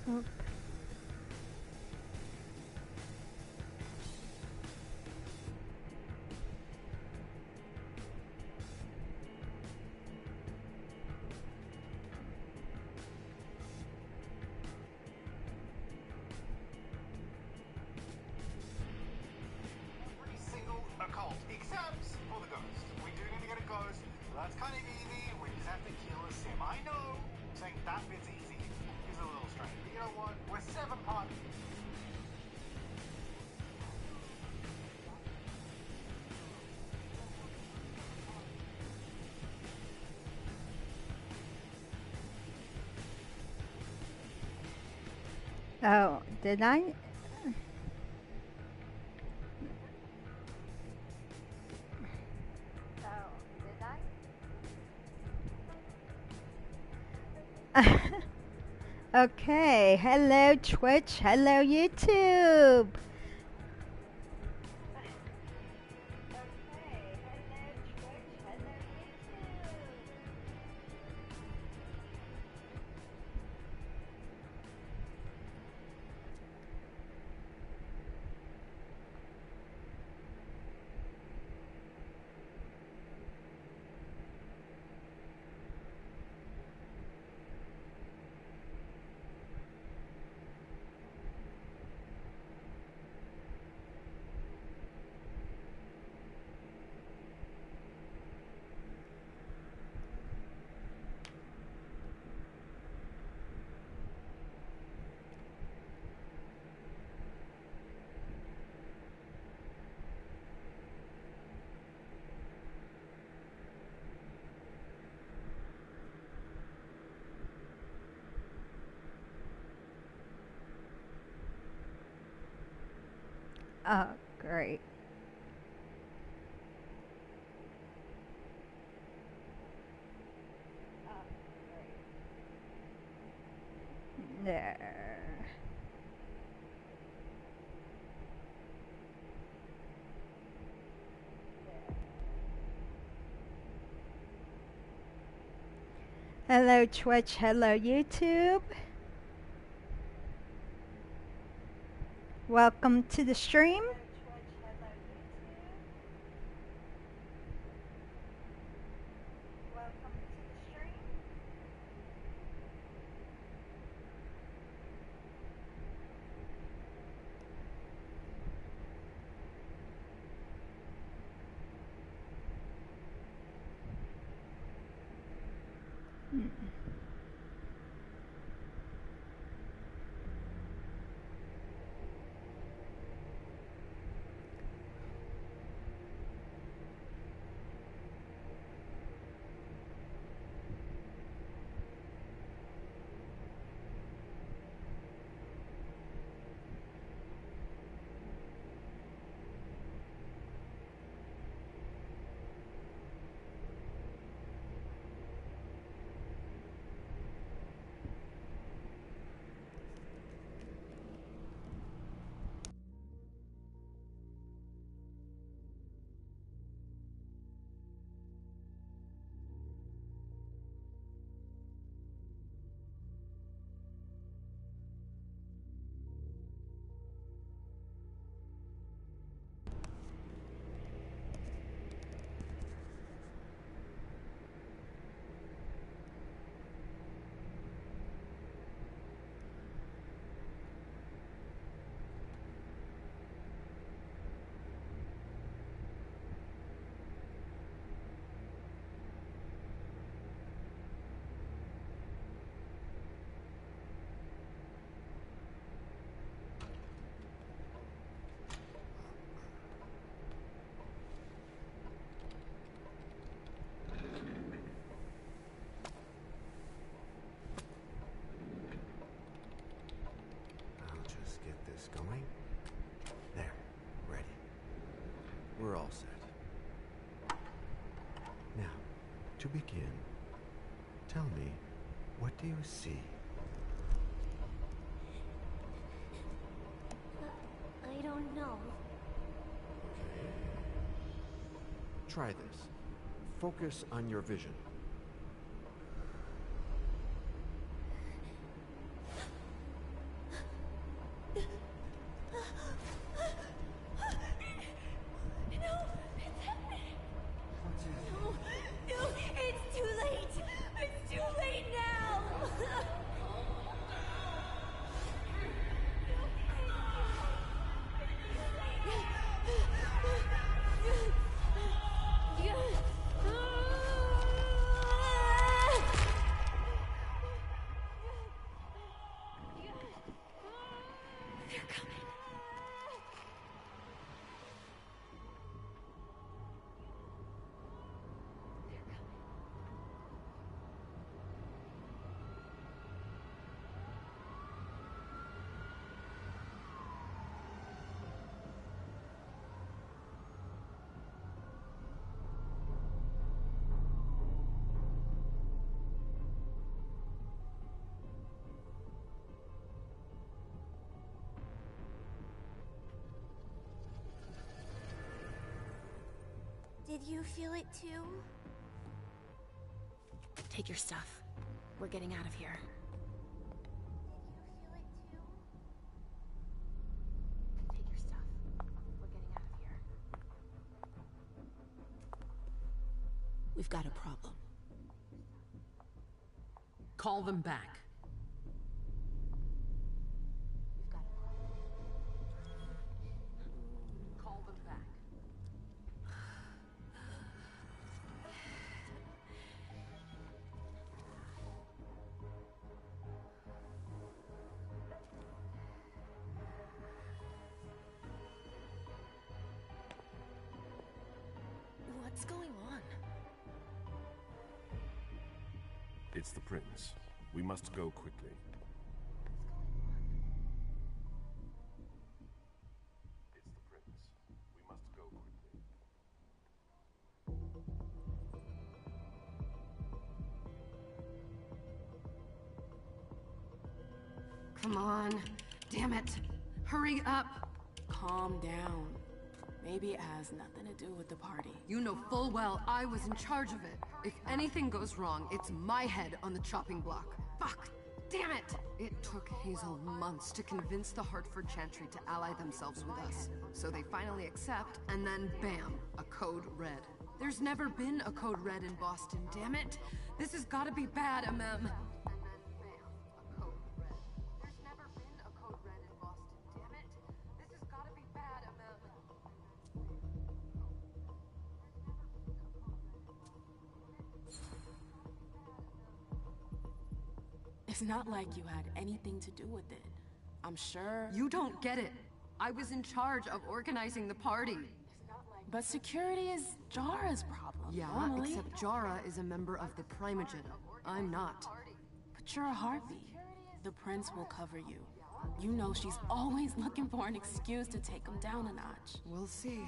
Oop. Oh, did I? Okay, hello Twitch, hello YouTube. Oh, great. There. Hello Twitch, hello YouTube. Welcome to the stream. Going. There. Ready. We're all set. Now, to begin, tell me, what do you see? I don't know. Okay. Try this. Focus on your vision. Did you feel it too? Take your stuff. We're getting out of here. Did you feel it too? Take your stuff. We're getting out of here. We've got a problem. Call them back. We've got a problem. Call them back. What's going on? It's the prince. We must go quickly. It's the prince. We must go quickly. Come on. Damn it. Hurry up. Calm down. Maybe it has nothing to do with the party. You know full well I was in charge of it. If anything goes wrong, it's my head on the chopping block. Fuck. Damn it! It took Hazel months to convince the Hartford Chantry to ally themselves with us. So they finally accept, and then bam, a code red. There's never been a code red in Boston, damn it! This has gotta be bad, MM. It's not like you had anything to do with it. I'm sure... You don't get it. I was in charge of organizing the party. But security is Jara's problem, Yeah, normally. except Jara is a member of the Primogen. I'm not. But you're a Harpy. The prince will cover you. You know she's always looking for an excuse to take him down a notch. We'll see.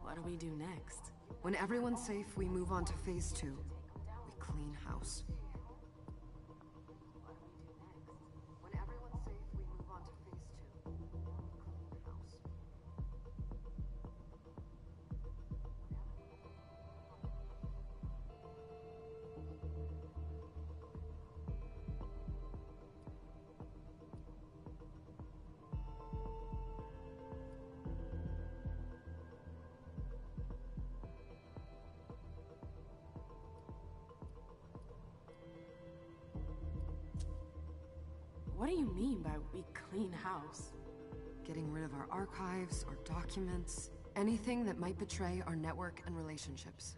What do we do next? When everyone's safe, we move on to phase 2. We clean house. When everyone's safe, we move on to phase 2. Clean house. What do you mean by we clean house? Getting rid of our archives, our documents, anything that might betray our network and relationships.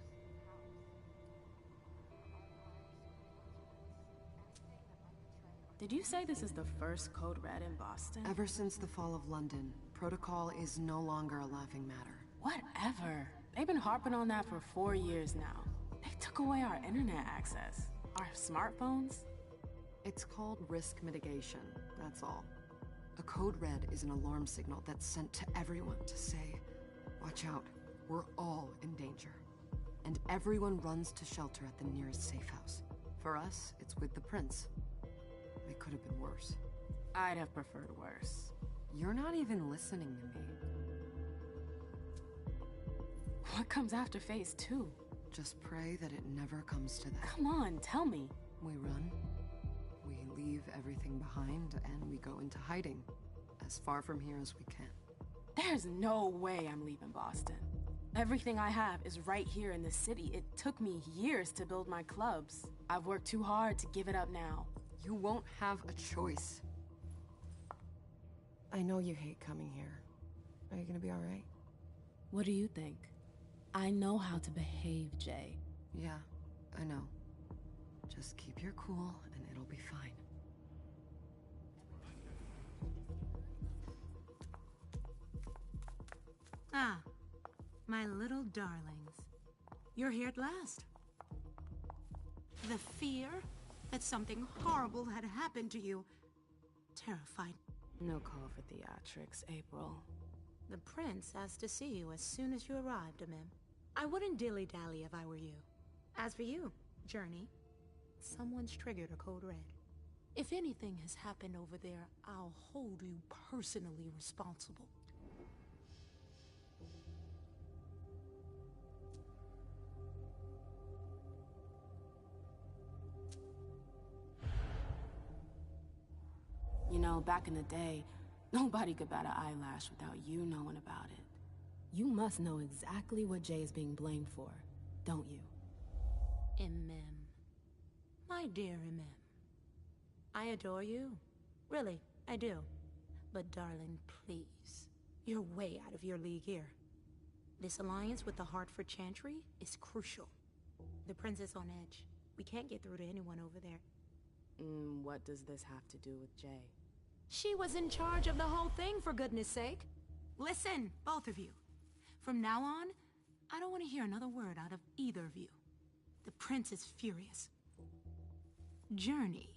Did you say this is the first code red in Boston? Ever since the fall of London, protocol is no longer a laughing matter. Whatever. They've been harping on that for 4 years now. They took away our internet access. Our smartphones. It's called risk mitigation, that's all. A code red is an alarm signal that's sent to everyone to say, watch out, we're all in danger. And everyone runs to shelter at the nearest safe house. For us, it's with the prince. It could have been worse. I'd have preferred worse. You're not even listening to me. What comes after phase 2? Just pray that it never comes to that. Come on, tell me. We run. We leave everything behind and we go into hiding. As far from here as we can. There's no way I'm leaving Boston. Everything I have is right here in the city. It took me years to build my clubs. I've worked too hard to give it up now. You won't have a choice. I know you hate coming here. Are you gonna be alright? What do you think? I know how to behave, Jay. Yeah, I know. Just keep your cool and it'll be fine. Ah, my little darlings. You're here at last. The fear that something horrible had happened to you terrified. No call for theatrics, April. The prince asked to see you as soon as you arrived, Amim. I wouldn't dilly-dally if I were you. As for you, Journey, someone's triggered a code red. If anything has happened over there, I'll hold you personally responsible. know, back in the day, nobody could bat an eyelash without you knowing about it. You must know exactly what Jay is being blamed for, don't you? Emem. My dear Emem. I adore you. Really, I do. But darling, please. You're way out of your league here. This alliance with the Hartford Chantry is crucial. The prince is on edge. We can't get through to anyone over there. What does this have to do with Jay? She was in charge of the whole thing, for goodness sake. Listen, both of you. From now on, I don't want to hear another word out of either of you. The prince is furious. Journey,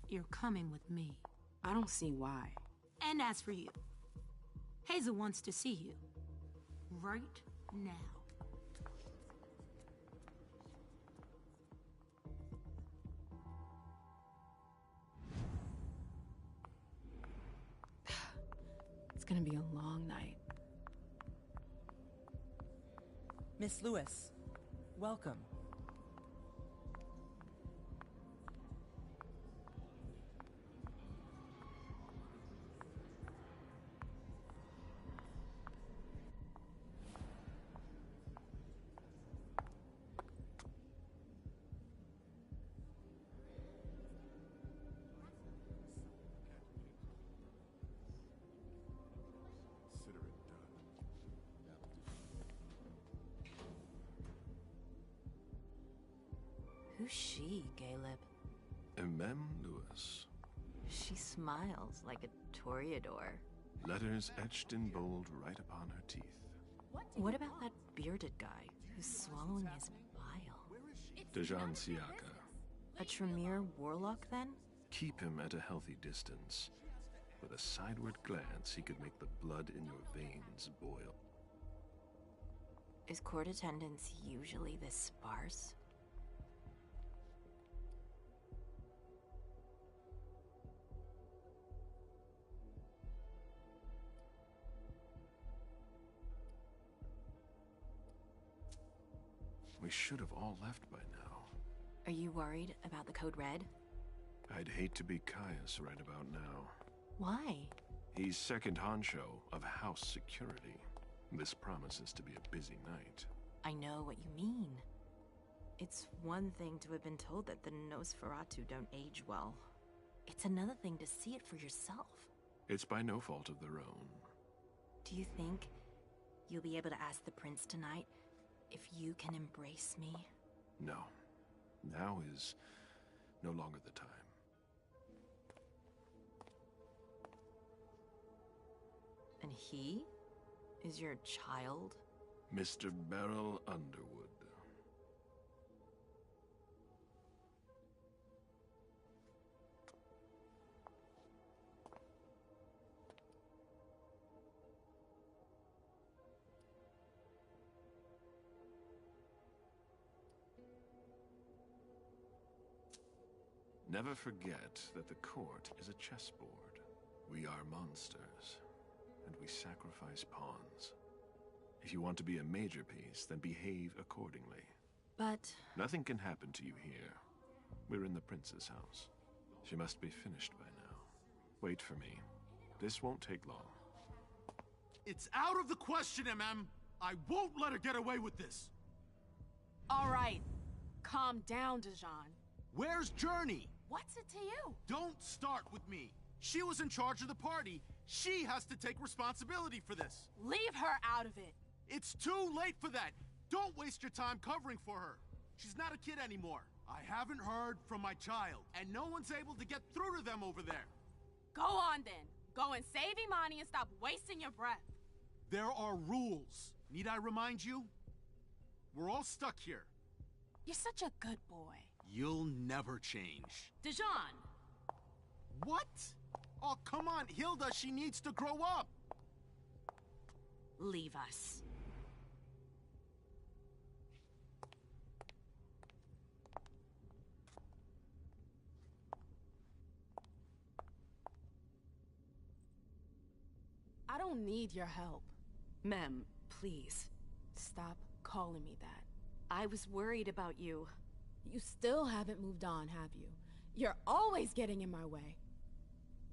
you're coming with me. I don't see why. And as for you, Hazel wants to see you. Right now. It's gonna be a long night. Miss Lewis, welcome. Consider it done. Who's she, Caleb? Emem Lewis. She smiles like a toreador. Letters etched in bold right upon her teeth. What about that bearded guy who's swallowing his bile? Dejan Siaka. A Tremere warlock, then? Keep him at a healthy distance. With a sideward glance, he could make the blood in your veins boil. Is court attendance usually this sparse? We should have all left by now. Are you worried about the Code Red? I'd hate to be Caius right about now. Why? He's second honcho of house security. This promises to be a busy night. I know what you mean. It's one thing to have been told that the Nosferatu don't age well. It's another thing to see it for yourself. It's by no fault of their own. Do you think you'll be able to ask the prince tonight if you can embrace me? No. Now is no longer the time. And he is your child? Mr. Beryl Underwood. Never forget that the court is a chessboard. We are monsters, and we sacrifice pawns. If you want to be a major piece, then behave accordingly. But... Nothing can happen to you here. We're in the prince's house. She must be finished by now. Wait for me. This won't take long. It's out of the question, MM! I won't let her get away with this! All right. Calm down, Dejan. Where's Journey? What's it to you? Don't start with me. She was in charge of the party. She has to take responsibility for this. Leave her out of it. It's too late for that. Don't waste your time covering for her. She's not a kid anymore. I haven't heard from my child, and no one's able to get through to them over there. Go on then. Go and save Imani and stop wasting your breath. There are rules. Need I remind you? We're all stuck here. You're such a good boy. You'll never change. Dejan! What? Oh, come on, Hilda, she needs to grow up. Leave us. I don't need your help. Mem, please. Stop calling me that. I was worried about you. You still haven't moved on, have you? You're always getting in my way.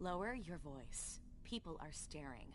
Lower your voice. People are staring.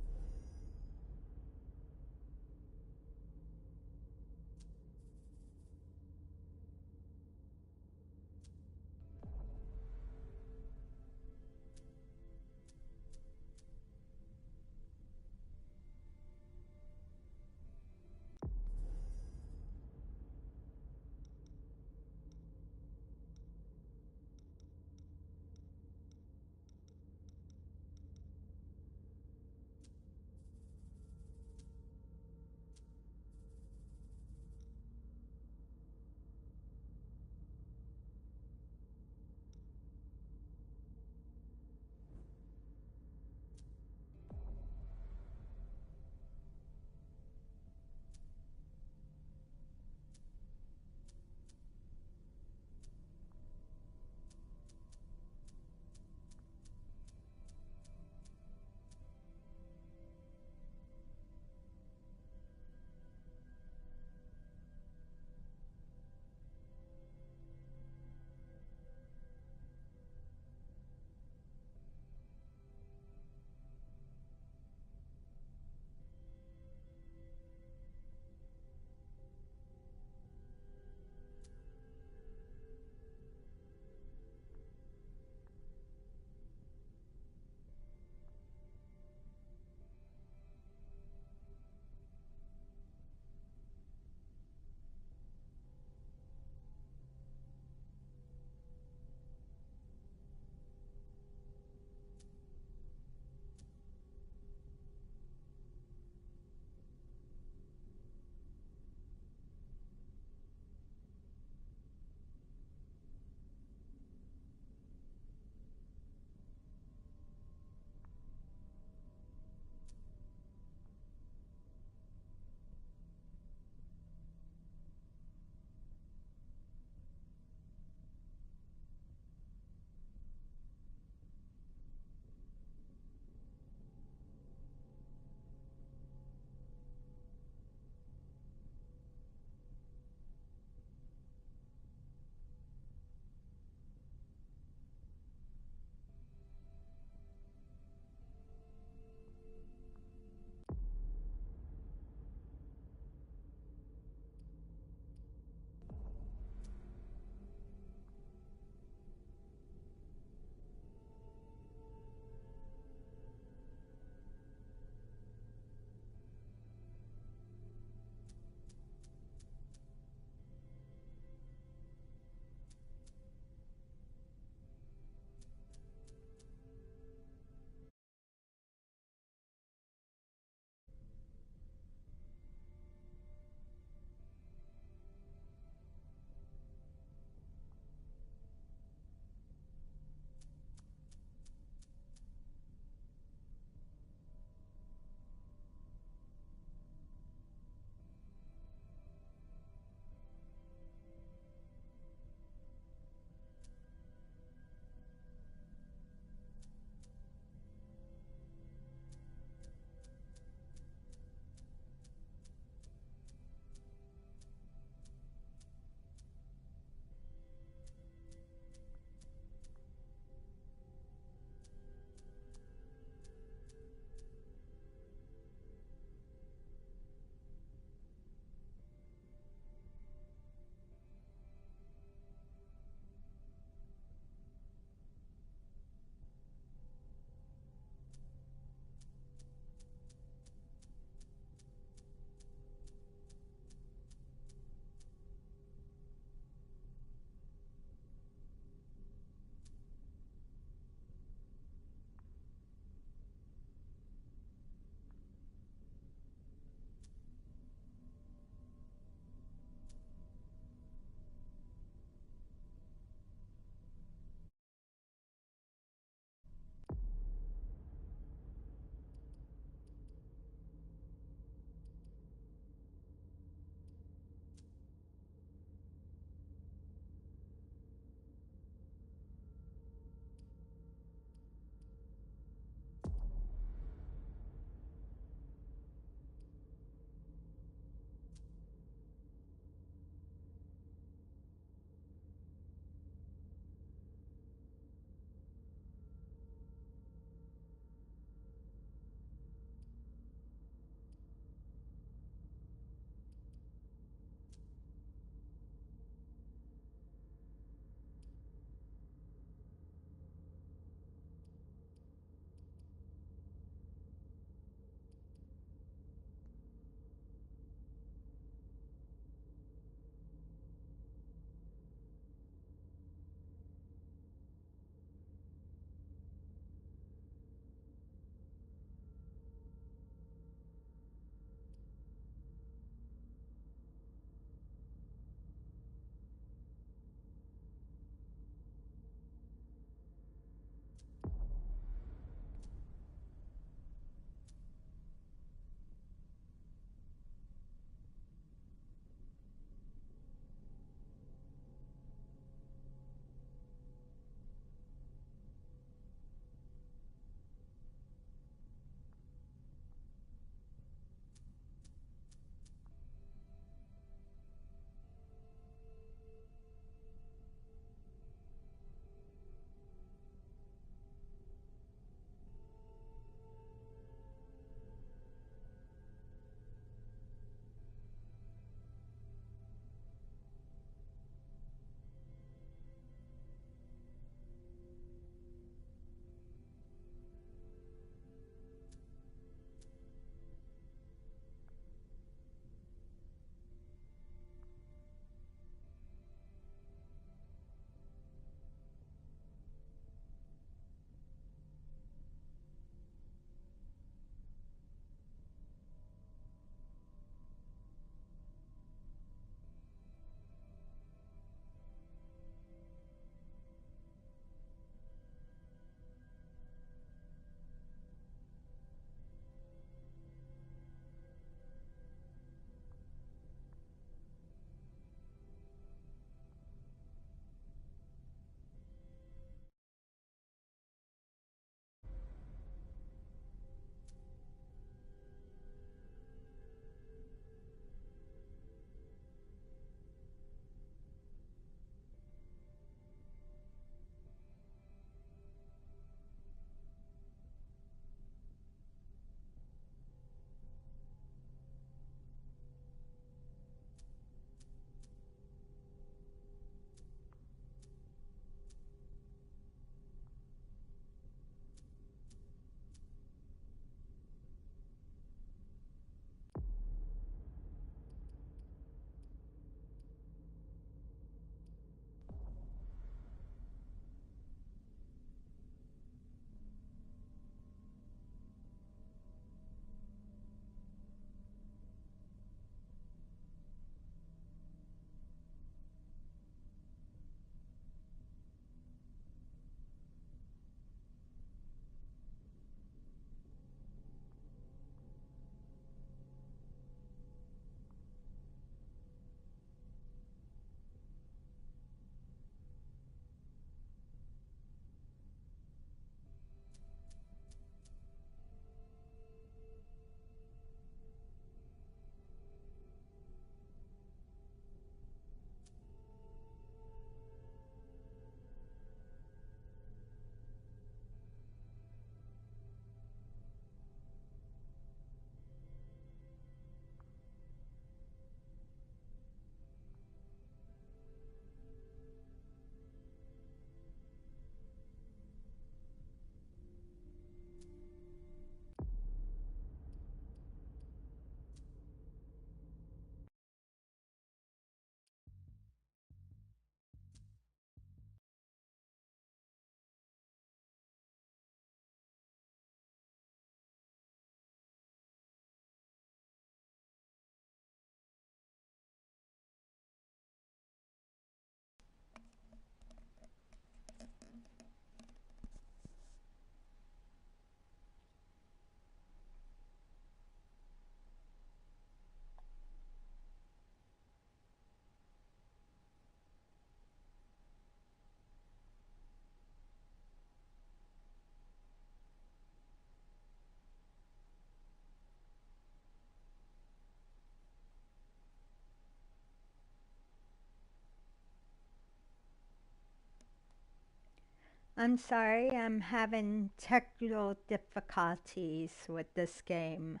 I'm sorry, I'm having technical difficulties with this game.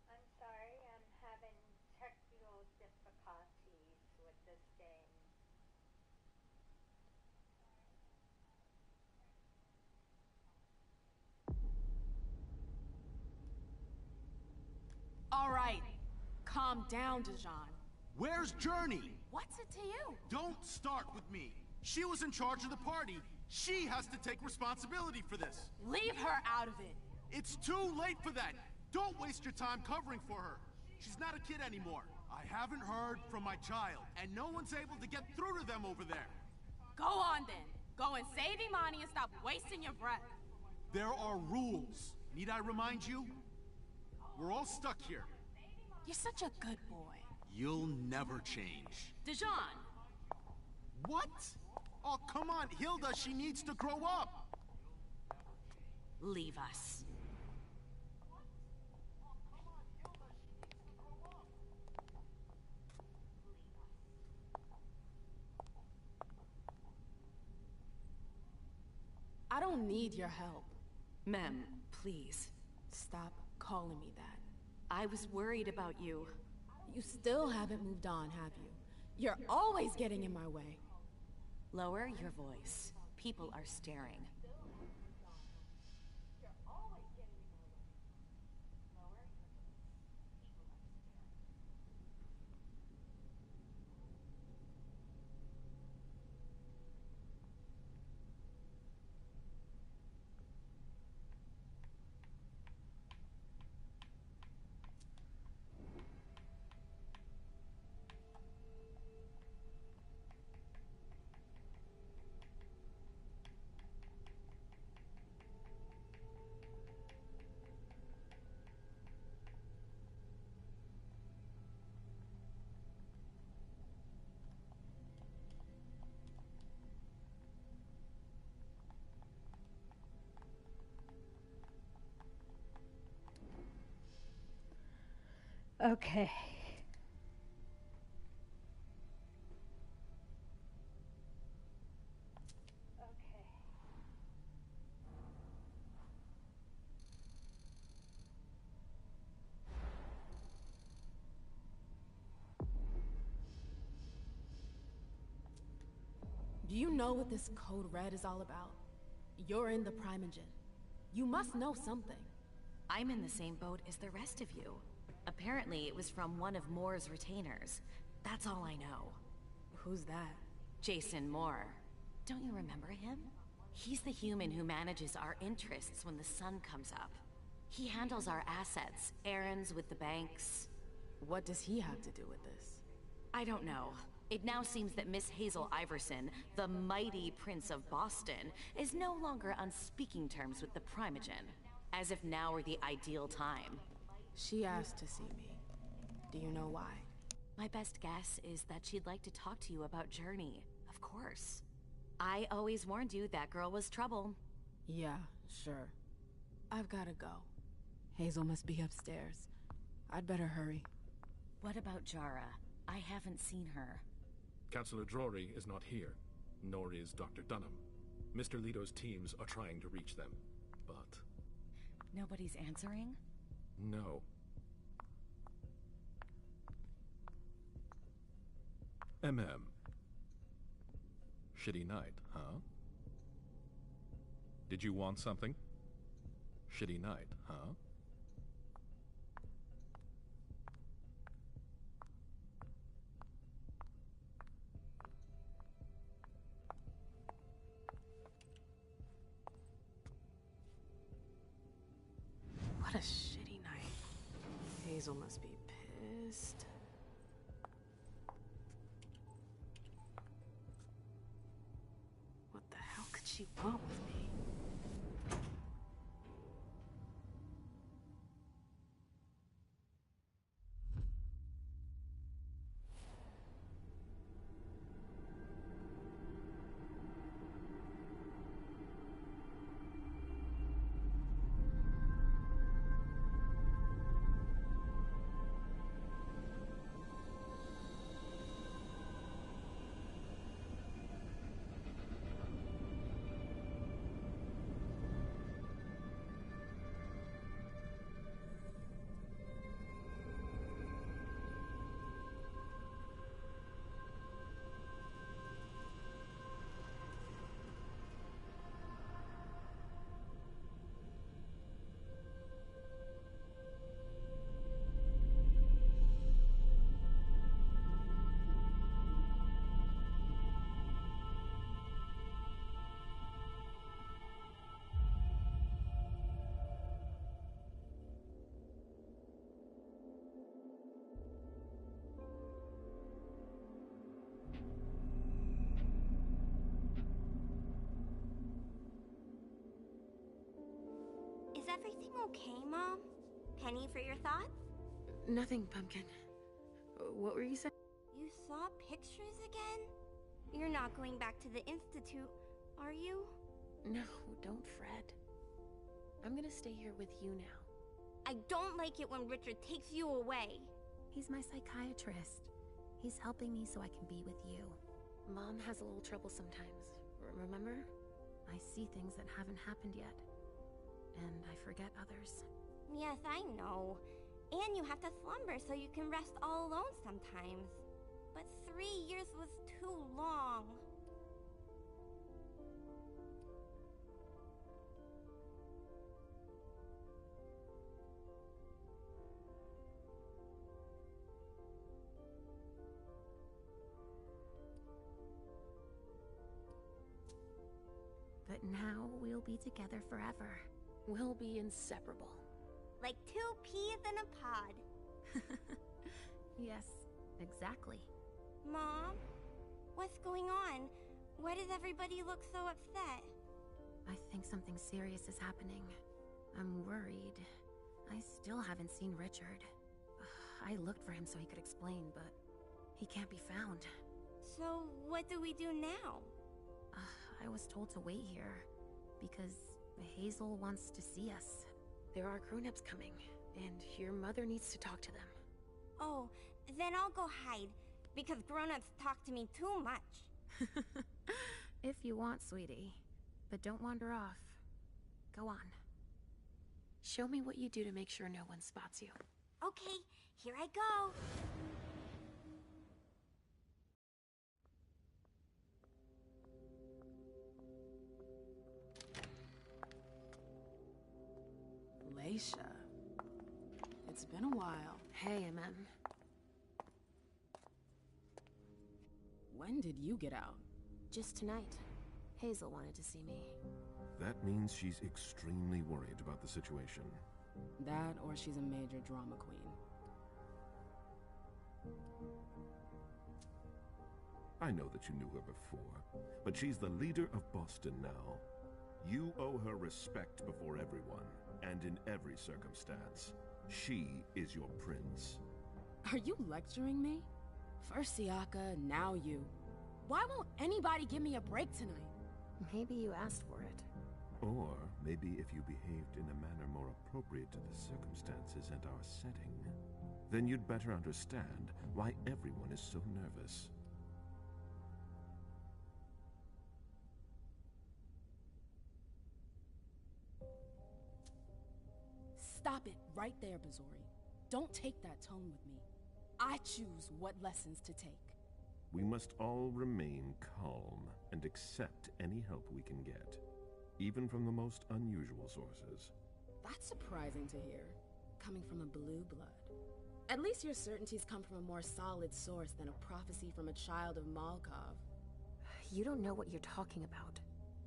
I'm sorry, I'm having technical difficulties with this game. All right, calm down, Dijon. Where's Journey? What's it to you? Don't start with me. She was in charge of the party. She has to take responsibility for this. Leave her out of it. It's too late for that. Don't waste your time covering for her. She's not a kid anymore. I haven't heard from my child, and no one's able to get through to them over there. Go on then. Go and save Imani and stop wasting your breath. There are rules. Need I remind you? We're all stuck here. You're such a good boy. You'll never change. Dijon! What? Oh, come on, Hilda, she needs to grow up. Leave us. I don't need your help. Mem, please. Stop calling me that. I was worried about you. You still haven't moved on, have you? You're always getting in my way. Lower your voice. People are staring. Okay. Do you know what this code red is all about? You're in the Primogen. You must know something. I'm in the same boat as the rest of you. Apparently, it was from one of Moore's retainers. That's all I know. Who's that? Jason Moore. Don't you remember him? He's the human who manages our interests when the sun comes up. He handles our assets, errands with the banks. What does he have to do with this? I don't know. It now seems that Miss Hazel Iverson, the mighty Prince of Boston, is no longer on speaking terms with the Primogen. As if now were the ideal time. She asked to see me. Do you know why? My best guess is that she'd like to talk to you about Journey, of course. I always warned you that girl was trouble. Yeah, sure. I've gotta go. Hazel must be upstairs. I'd better hurry. What about Jara? I haven't seen her. Councillor Drury is not here, nor is Dr. Dunham. Mr. Leto's teams are trying to reach them, but... Nobody's answering? No. Shitty night, huh? Did you want something? Shitty night, huh? What a shitty night. Hazel must be pissed. What the hell could she want with me? everything okay, Mom? Penny for your thoughts? Nothing, Pumpkin. What were you saying? You saw pictures again? You're not going back to the Institute, are you? No, don't fret. I'm gonna stay here with you now. I don't like it when Richard takes you away. He's my psychiatrist. He's helping me so I can be with you. Mom has a little trouble sometimes, remember? I see things that haven't happened yet. And I forget others. Yes, I know. And you have to slumber so you can rest all alone sometimes. But 3 years was too long. But now we'll be together forever. We'll be inseparable. Like 2 peas in a pod. Yes, exactly. Mom? What's going on? Why does everybody look so upset? I think something serious is happening. I'm worried. I still haven't seen Richard. I looked for him so he could explain, but he can't be found. So, what do we do now? I was told to wait here, because Hazel wants to see us. There are grown-ups coming, and your mother needs to talk to them. Oh, then I'll go hide, because grown-ups talk to me too much. If you want, sweetie. But don't wander off. Go on. Show me what you do to make sure no one spots you. Okay, here I go. Leisha. It's been a while. Hey, MM. When did you get out? Just tonight. Hazel wanted to see me. That means she's extremely worried about the situation. That, or she's a major drama queen. I know that you knew her before, but she's the leader of Boston now. You owe her respect before everyone, and in every circumstance. She is your prince. Are you lecturing me? First Siaka, now you. Why won't anybody give me a break tonight? Maybe you asked for it. Or maybe if you behaved in a manner more appropriate to the circumstances and our setting, then you'd better understand why everyone is so nervous. Stop it right there, Bazori. Don't take that tone with me. I choose what lessons to take. We must all remain calm and accept any help we can get, even from the most unusual sources. That's surprising to hear, coming from a blue blood. At least your certainties come from a more solid source than a prophecy from a child of Malkov. You don't know what you're talking about.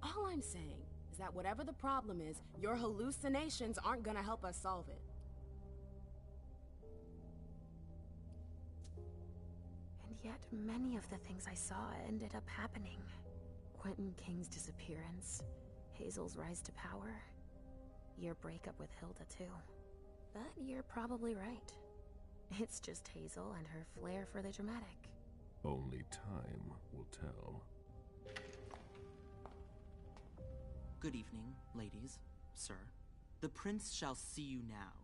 All I'm saying is that whatever the problem is, your hallucinations aren't gonna help us solve it. And yet, many of the things I saw ended up happening. Quentin King's disappearance, Hazel's rise to power, your breakup with Hilda too. But you're probably right. It's just Hazel and her flair for the dramatic. Only time will tell. Good evening, ladies, sir. The prince shall see you now.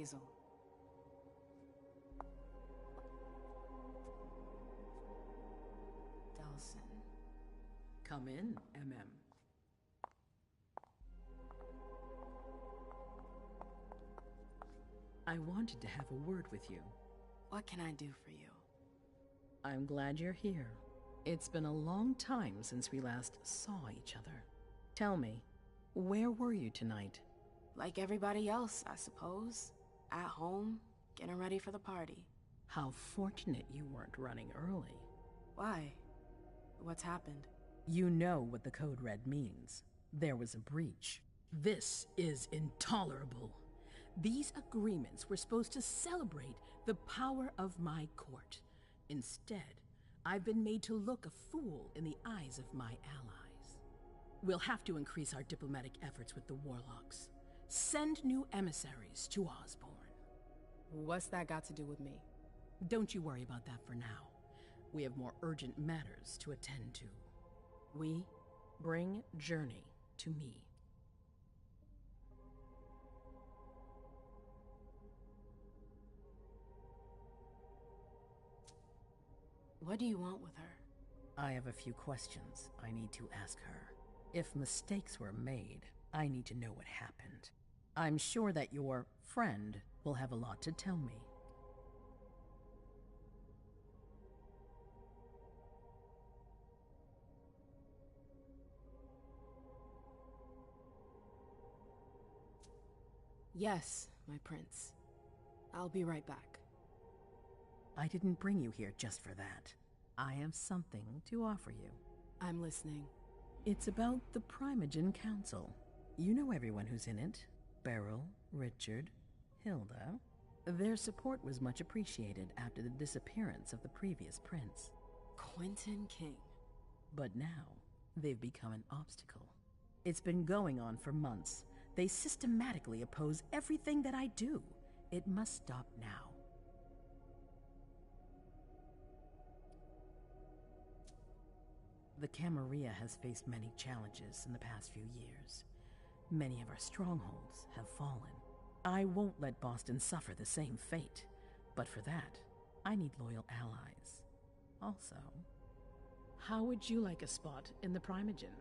Hazel. Delson. Come in, MM. I wanted to have a word with you. What can I do for you? I'm glad you're here. It's been a long time since we last saw each other. Tell me, where were you tonight? Like everybody else, I suppose. At home, getting ready for the party. How fortunate you weren't running early. Why? What's happened? You know what the Code Red means. There was a breach. This is intolerable. These agreements were supposed to celebrate the power of my court. Instead, I've been made to look a fool in the eyes of my allies. We'll have to increase our diplomatic efforts with the Warlocks. Send new emissaries to Osborne. What's that got to do with me? Don't you worry about that for now. We have more urgent matters to attend to. We bring Journey to me. What do you want with her? I have a few questions I need to ask her. If mistakes were made, I need to know what happened. I'm sure that your friend will have a lot to tell me. Yes, my prince. I'll be right back. I didn't bring you here just for that. I have something to offer you. I'm listening. It's about the Primogen Council. You know everyone who's in it. Beryl, Richard, Hilda. Their support was much appreciated after the disappearance of the previous prince. Quentin King. But now, they've become an obstacle. It's been going on for months. They systematically oppose everything that I do. It must stop now. The Camarilla has faced many challenges in the past few years. Many of our strongholds have fallen. I won't let Boston suffer the same fate, but for that, I need loyal allies. Also, how would you like a spot in the Primogen?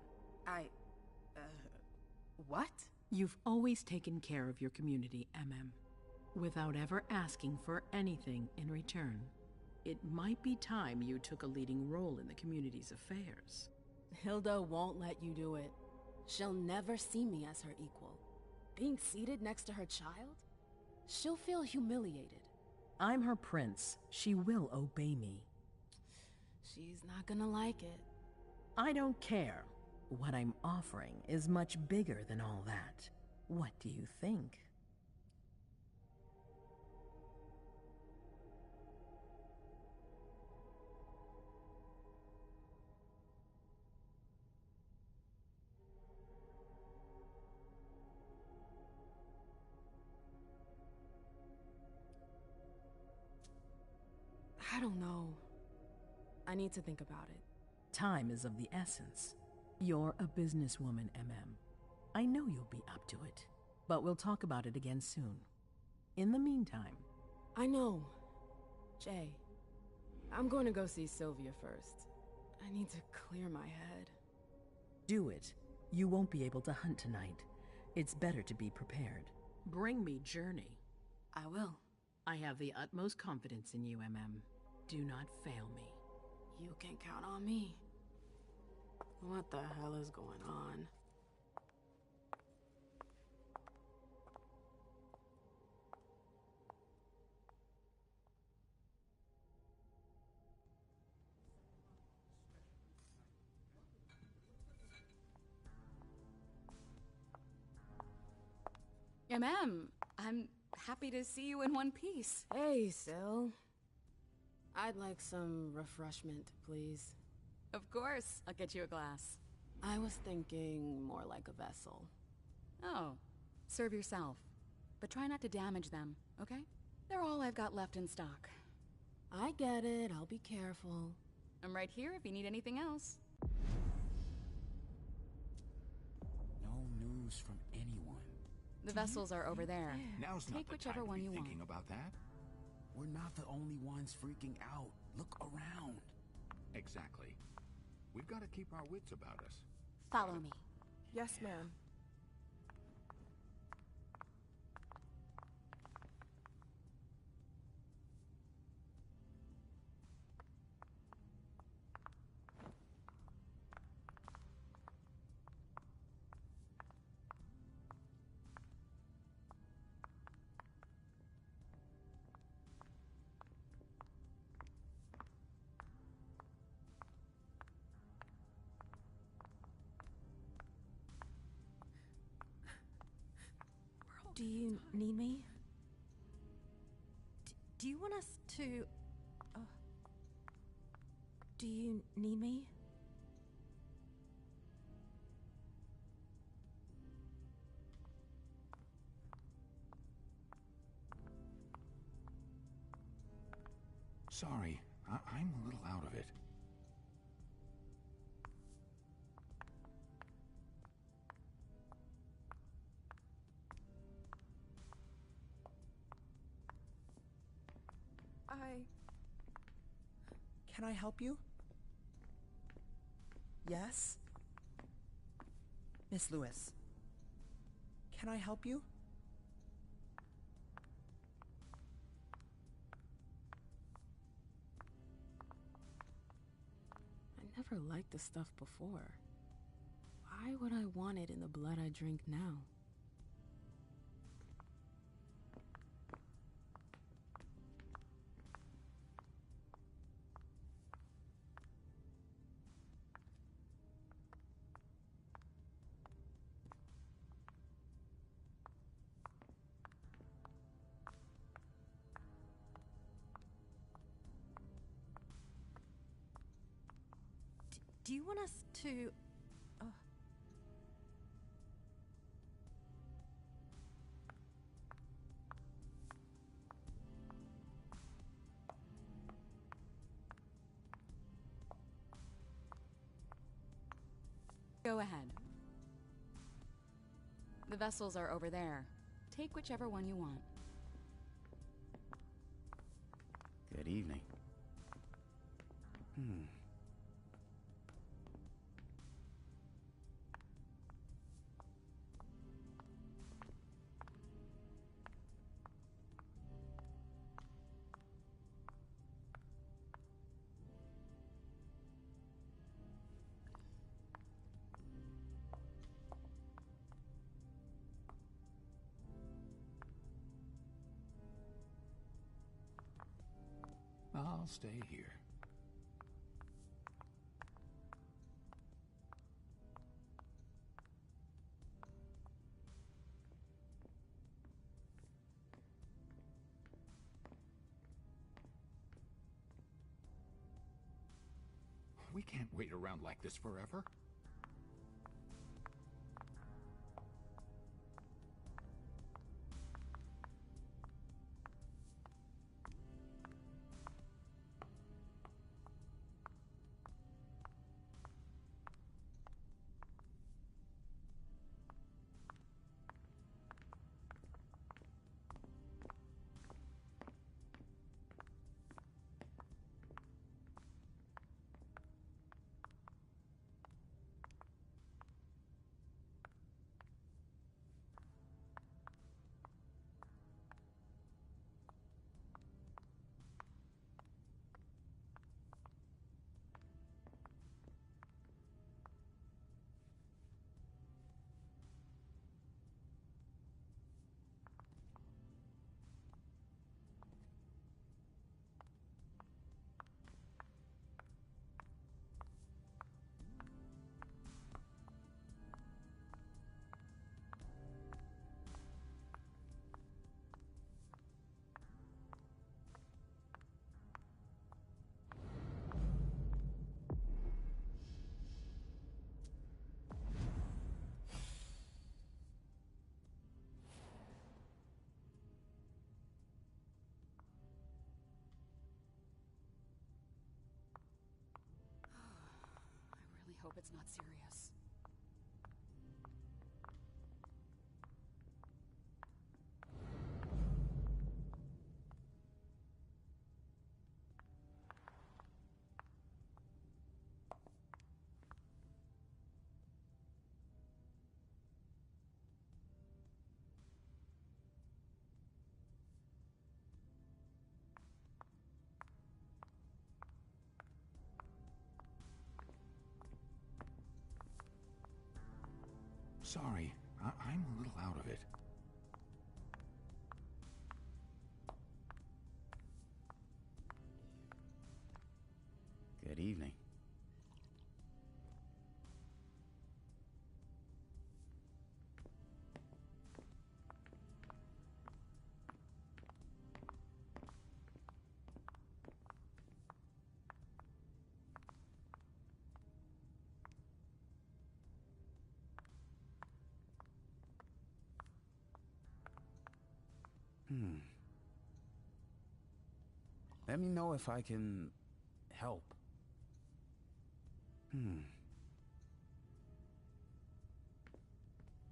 What? You've always taken care of your community, MM, without ever asking for anything in return. It might be time you took a leading role in the community's affairs. Hilda won't let you do it. She'll never see me as her equal. Being seated next to her child? She'll feel humiliated. I'm her prince. She will obey me. She's not gonna like it. I don't care. What I'm offering is much bigger than all that. What do you think? I don't know. I need to think about it. Time is of the essence. You're a businesswoman, MM. I know you'll be up to it, but we'll talk about it again soon. In the meantime... I know. Jay, I'm going to go see Sylvia first. I need to clear my head. Do it. You won't be able to hunt tonight. It's better to be prepared. Bring me Journey. I will. I have the utmost confidence in you, MM. Do not fail me. You can count on me. What the hell is going on? I'm happy to see you in one piece. Hey, Syl. I'd like some refreshment, please. Of course, I'll get you a glass. I was thinking more like a vessel. Oh, serve yourself. But try not to damage them, okay? They're all I've got left in stock. I get it, I'll be careful. I'm right here if you need anything else. No news from anyone. The vessels are over there. Now's not Take the whichever time to one be you want. thinking about that. We're not the only ones freaking out. Look around. Exactly. We've got to keep our wits about us. Follow me. Yes, ma'am. Do you need me? Do you want us to... do you need me? Sorry, I'm a little out of it. Can I help you? Yes? Miss Lewis. Can I help you? I never liked this stuff before. Why would I want it in the blood I drink now? Do you want us to... Go ahead. The vessels are over there. Take whichever one you want. Good evening. I'll stay here. We can't wait around like this forever. I really hope it's not serious. Sorry, I'm a little out of it. Good evening. Let me know if I can help.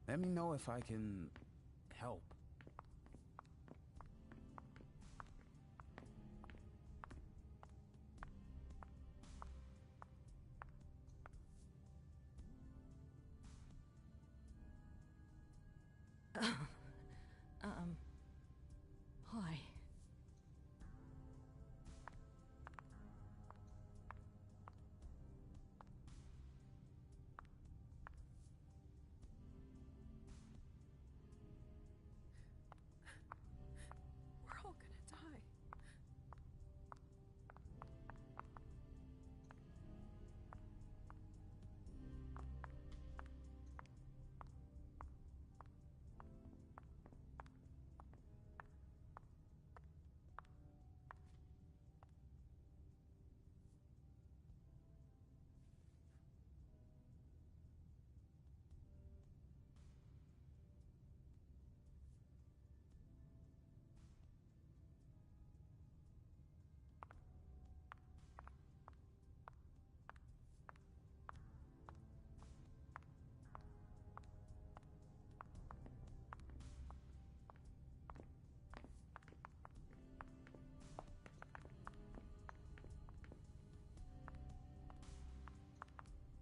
Let me know if I can help. Hi. We're all gonna die.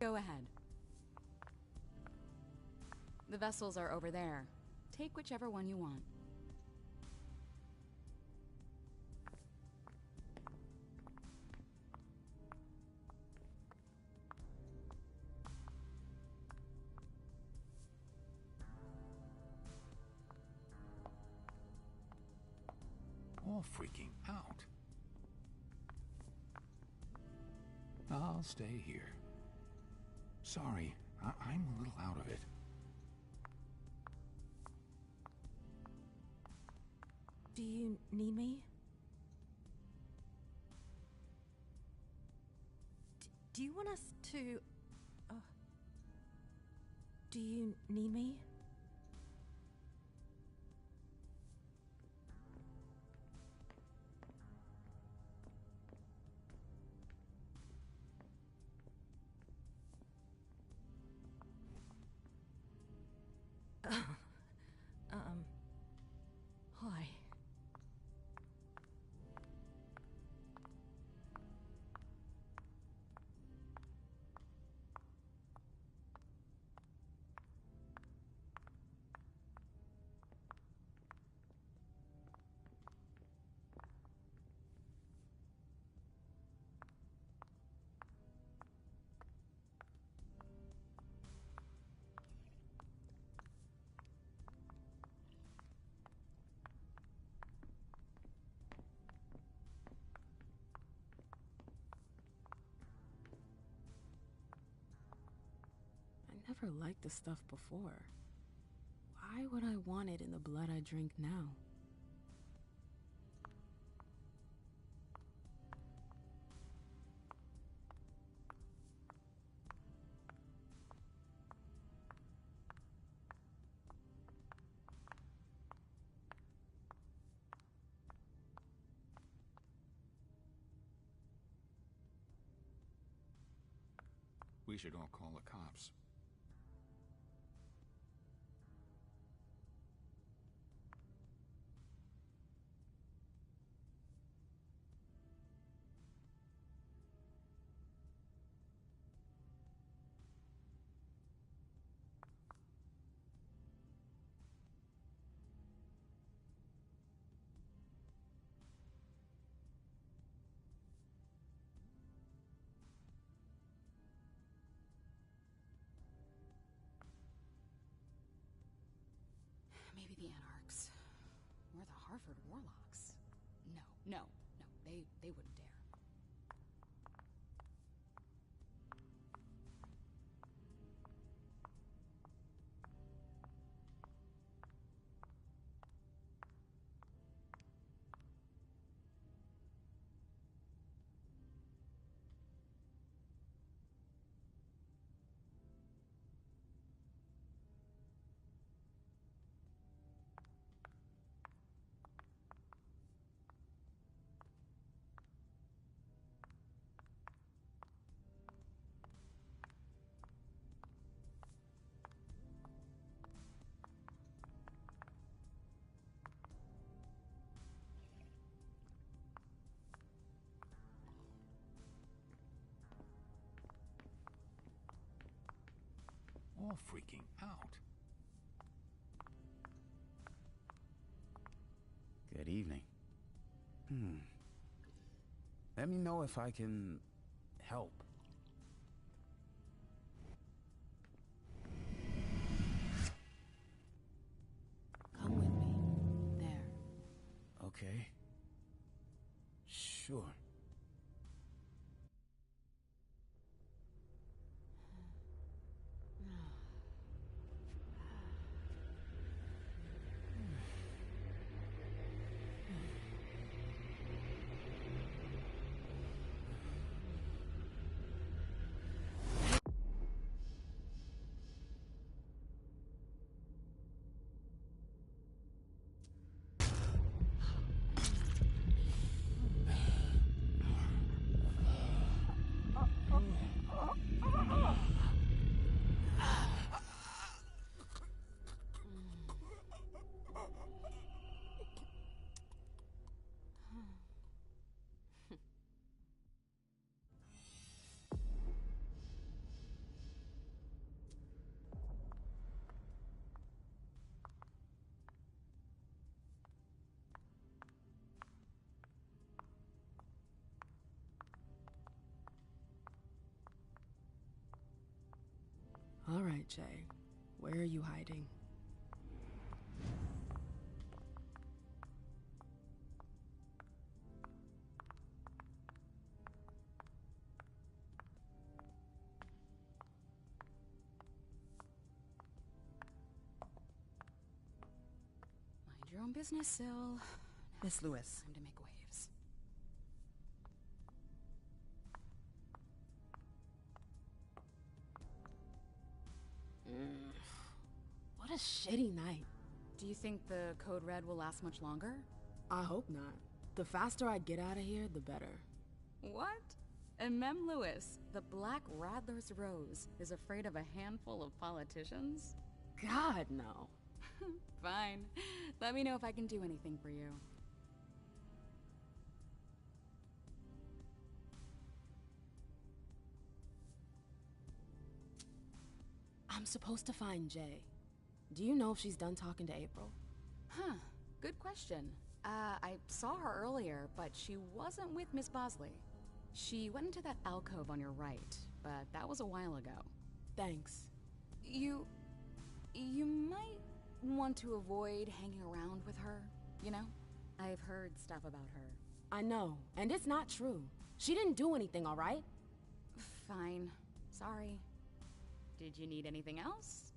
Go ahead. The vessels are over there. Take whichever one you want. All freaking out. I'll stay here. Sorry, I'm a little out of it. Do you need me? Do you want us to... do you need me? Hi. I never liked this stuff before. Why would I want it in the blood I drink now? We should all call the cops. Or the Harvard Warlocks. No, no, no, they wouldn't dare. All freaking out. Good evening. Let me know if I can help. Come with me. There. Okay. Sure. All right, Jay. Where are you hiding? Mind your own business, Syl. Miss Lewis. Time to make waves. What a shitty night. Do you think the Code Red will last much longer? I hope not. The faster I get out of here, the better. What? And Mem Lewis, the Black Rattler's Rose, is afraid of a handful of politicians? God, no. Fine. Let me know if I can do anything for you. I'm supposed to find Jay. Do you know if she's done talking to April? Huh. Good question. I saw her earlier, but she wasn't with Miss Bosley. She went into that alcove on your right, but that was a while ago. Thanks. You might want to avoid hanging around with her, you know? I've heard stuff about her. I know, and it's not true. She didn't do anything, all right? Fine. Sorry. Did you need anything else?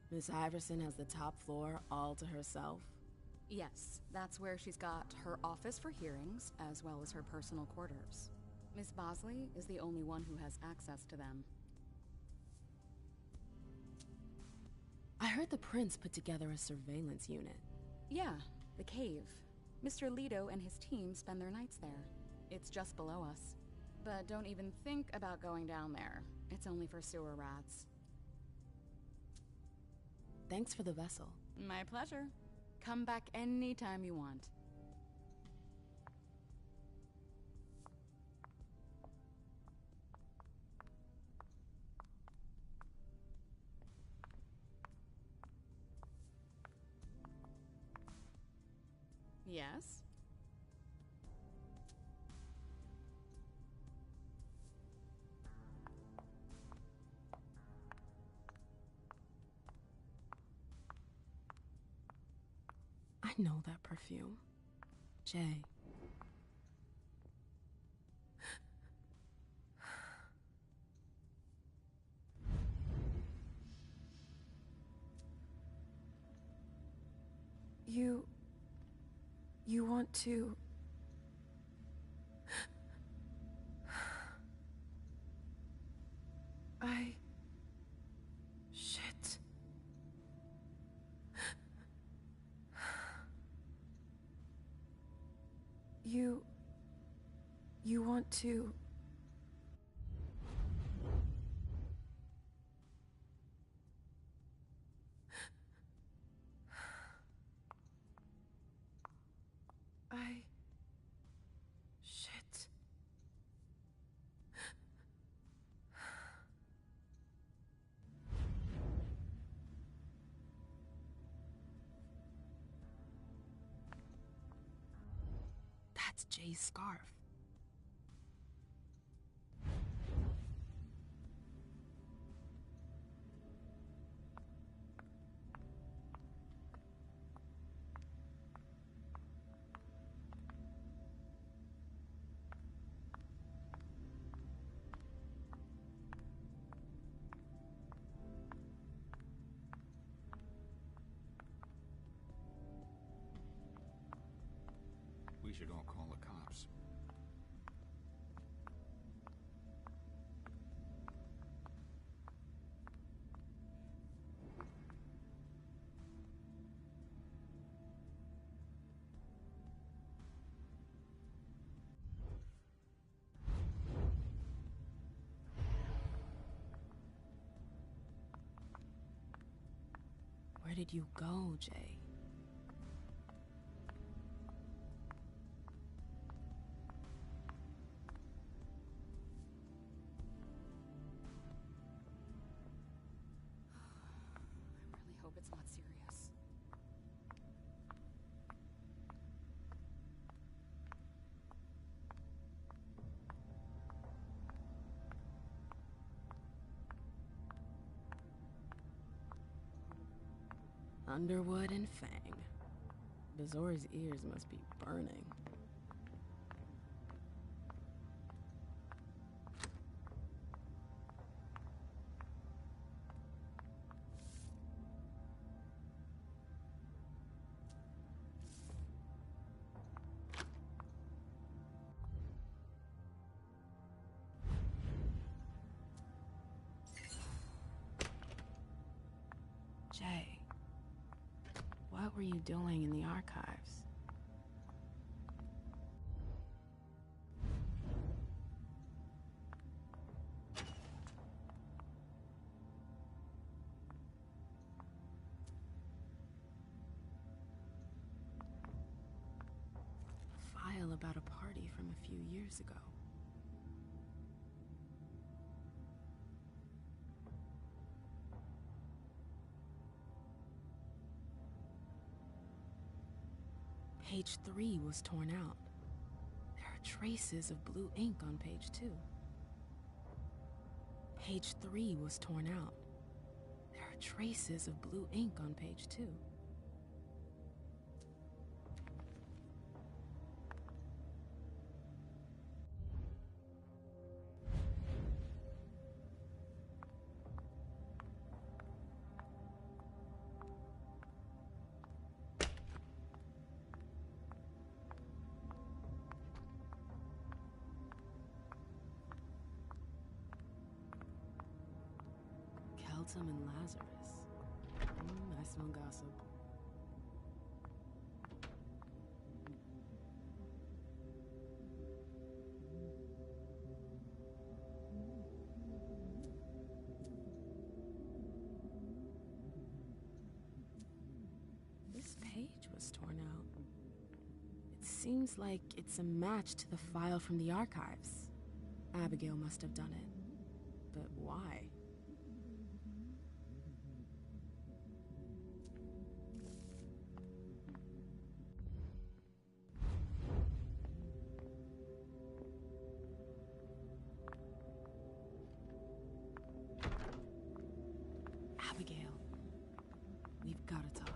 Miss Iverson has the top floor all to herself? Yes, that's where she's got her office for hearings, as well as her personal quarters. Miss Bosley is the only one who has access to them. I heard the prince put together a surveillance unit. Yeah, the cave. Mr. Leto and his team spend their nights there. It's just below us. But don't even think about going down there. It's only for sewer rats. Thanks for the vessel. My pleasure. Come back anytime you want. Yes? know that perfume. Jay. You want to... Shit. You want to... Shit. That's Jay's scarf. We should all call the cops. Where did you go, Jay? I really hope it's not serious. Underwood and Fang. Bazori's ears must be burning. Jay, what were you doing in the archives? A file about a party from a few years ago. Page 3 was torn out. There are traces of blue ink on page 2. Page 3 was torn out. There are traces of blue ink on page 2. Keltum and Lazarus. I smell gossip. This page was torn out. It seems like it's a match to the file from the archives. Abigail must have done it. But why? Abigail, we've got to talk.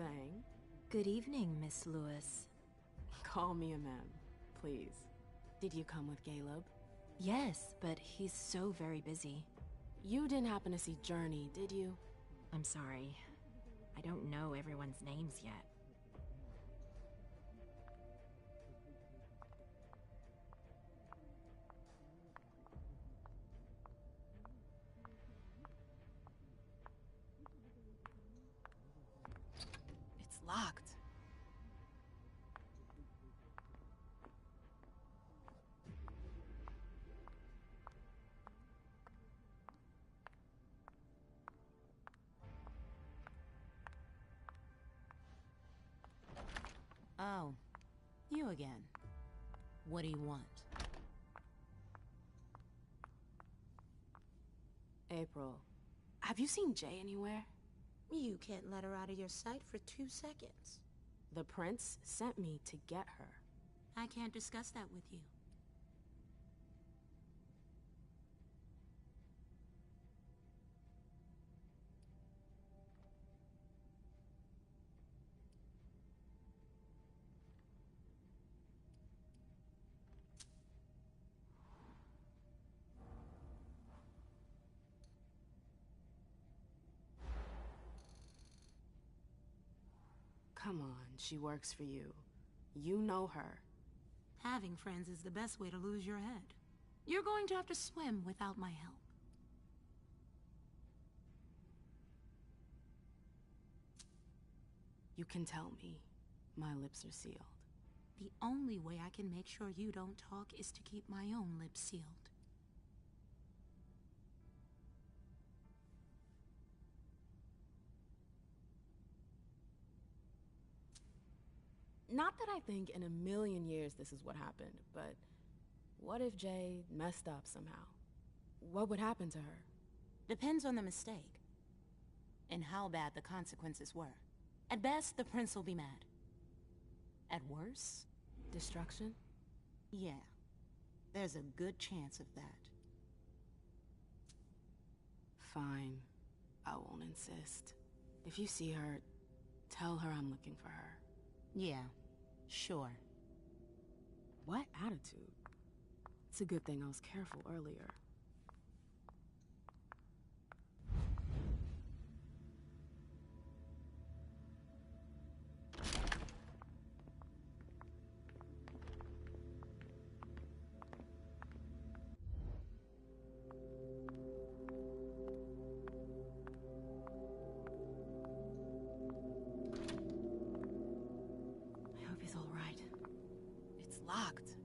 Fang. Good evening, Miss Lewis. Call me a ma'am, please. Did you come with Caleb? Yes, but he's so very busy. You didn't happen to see Journey, did you? I'm sorry. I don't know everyone's names yet. It's locked. Oh, you again. What do you want? April, have you seen Jay anywhere? You can't let her out of your sight for 2 seconds. The prince sent me to get her. I can't discuss that with you. Come on, she works for you. You know her. Having friends is the best way to lose your head. You're going to have to swim without my help. You can tell me. My lips are sealed. The only way I can make sure you don't talk is to keep my own lips sealed. Not that I think in a million years this is what happened, but what if Jay messed up somehow? What would happen to her? Depends on the mistake. And how bad the consequences were. At best, the prince will be mad. At worst, destruction? Yeah. There's a good chance of that. Fine. I won't insist. If you see her, tell her I'm looking for her. Yeah, sure. What attitude? It's a good thing I was careful earlier. Locked.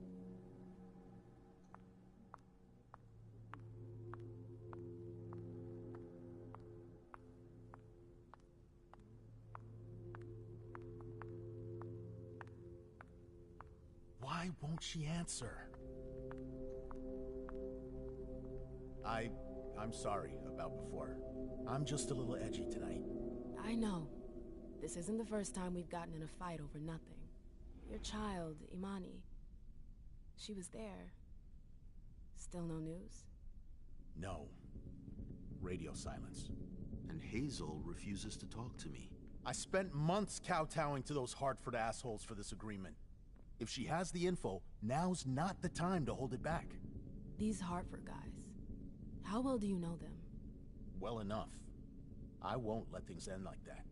Why won't she answer? I'm sorry about before. I'm just a little edgy tonight. I know. This isn't the first time we've gotten in a fight over nothing. Your child, Imani. She was there. Still no news? No. Radio silence. And Hazel refuses to talk to me. I spent months kowtowing to those Hartford assholes for this agreement. If she has the info, now's not the time to hold it back. These Hartford guys. How well do you know them? Well enough. I won't let things end like that.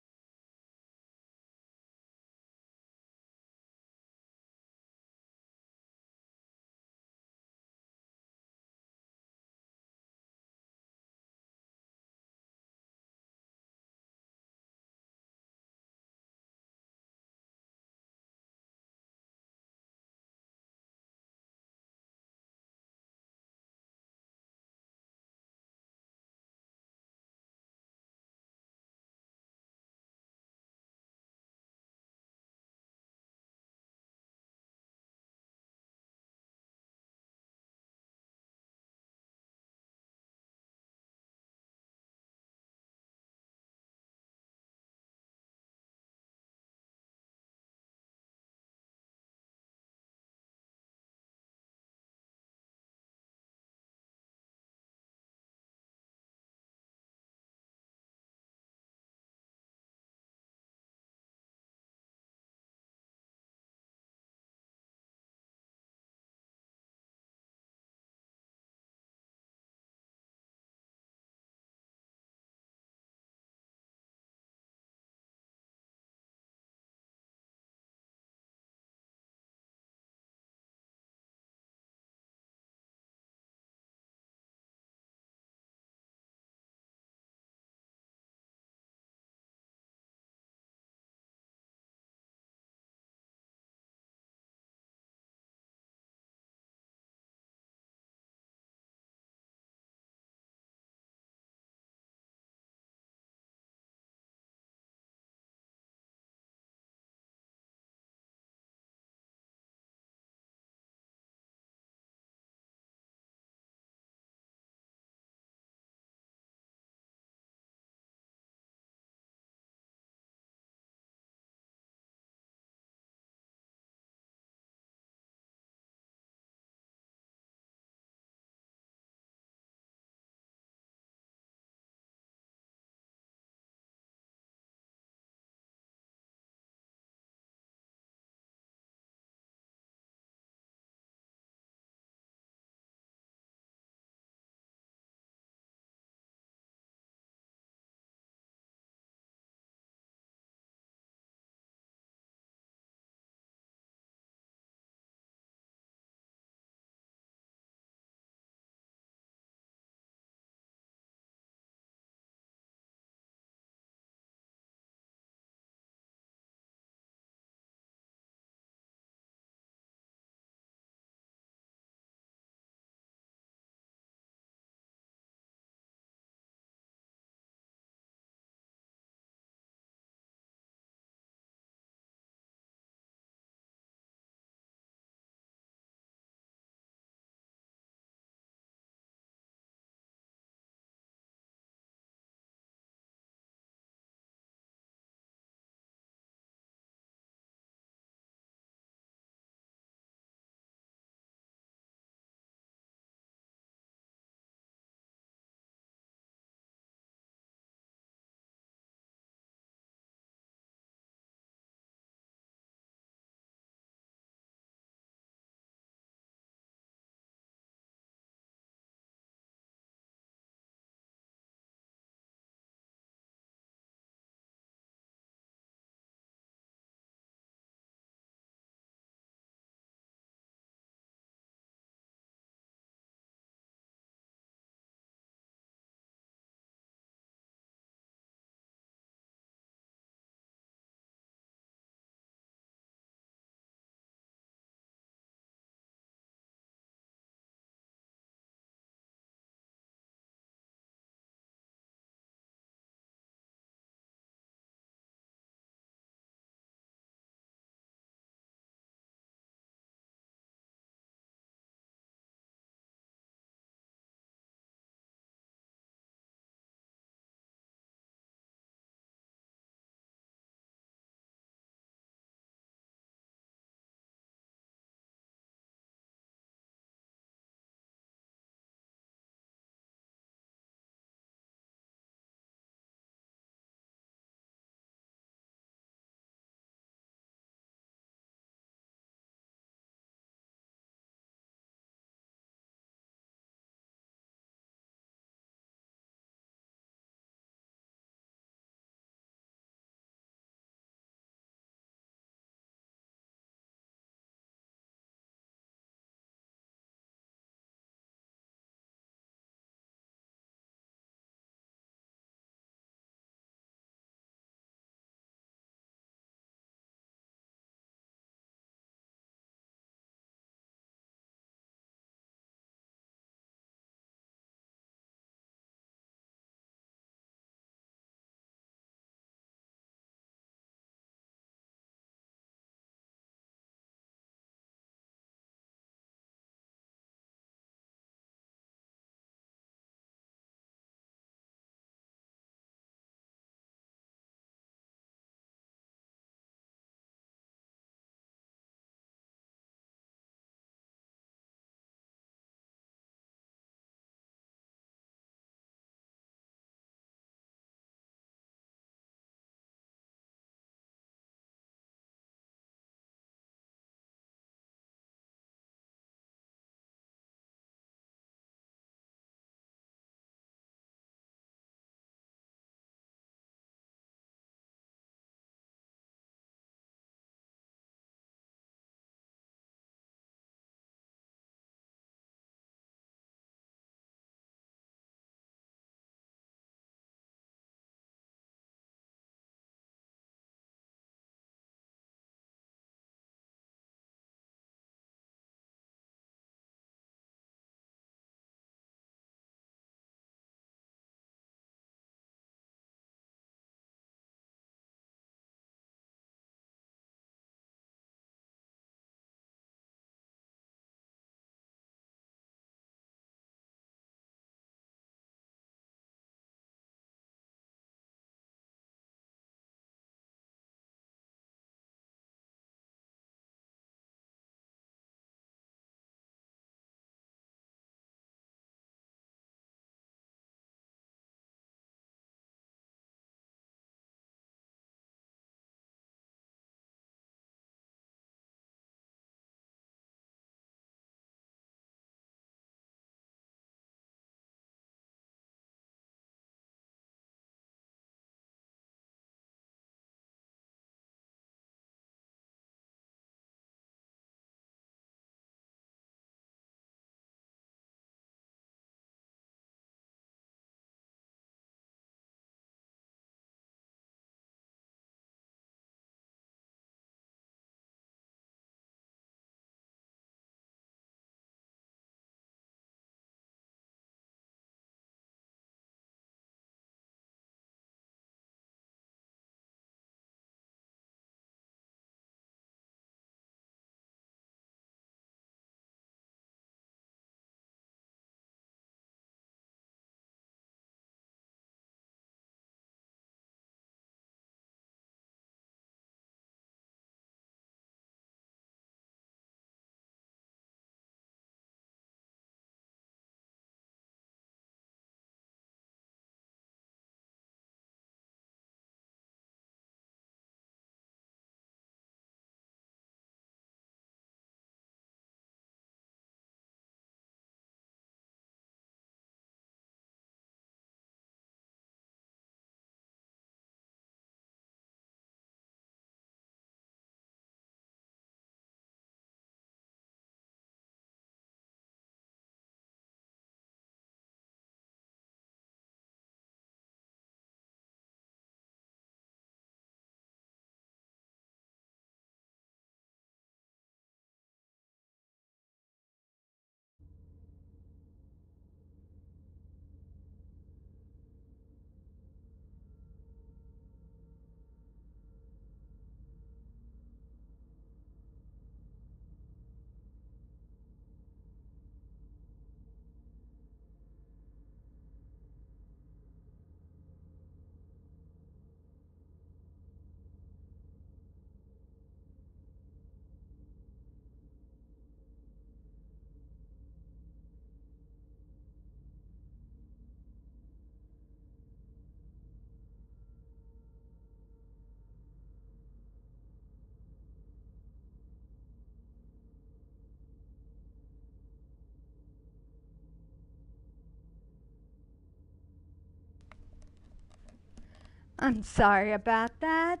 I'm sorry about that.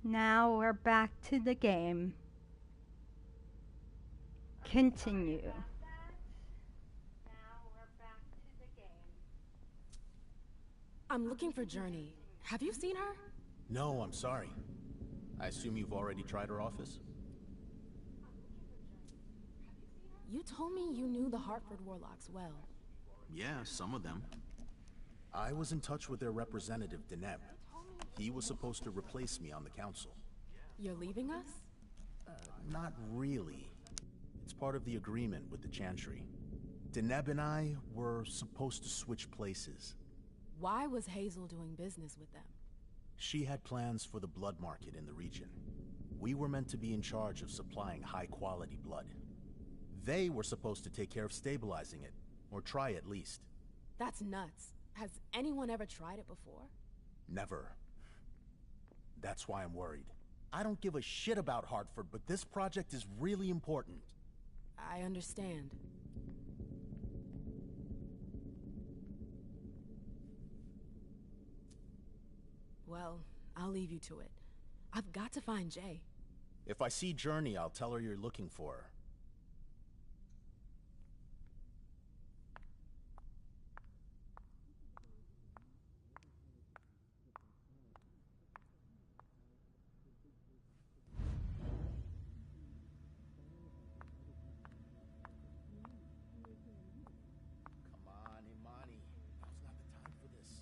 Now we're back to the game. Continue. I'm looking for Journey. Have you seen her? No, I'm sorry. I assume you've already tried her office? You told me you knew the Hartford Warlocks well. Yeah, some of them. I was in touch with their representative, Deneb. He was supposed to replace me on the council. You're leaving us? Not really. It's part of the agreement with the Chantry. Deneb and I were supposed to switch places. Why was Hazel doing business with them? She had plans for the blood market in the region. We were meant to be in charge of supplying high-quality blood. They were supposed to take care of stabilizing it, or try at least. That's nuts. Has anyone ever tried it before? Never. That's why I'm worried. I don't give a shit about Hartford, but this project is really important. I understand. Well, I'll leave you to it. I've got to find Jay. If I see Journey, I'll tell her you're looking for her. Come on, Imani. Now's not the time for this.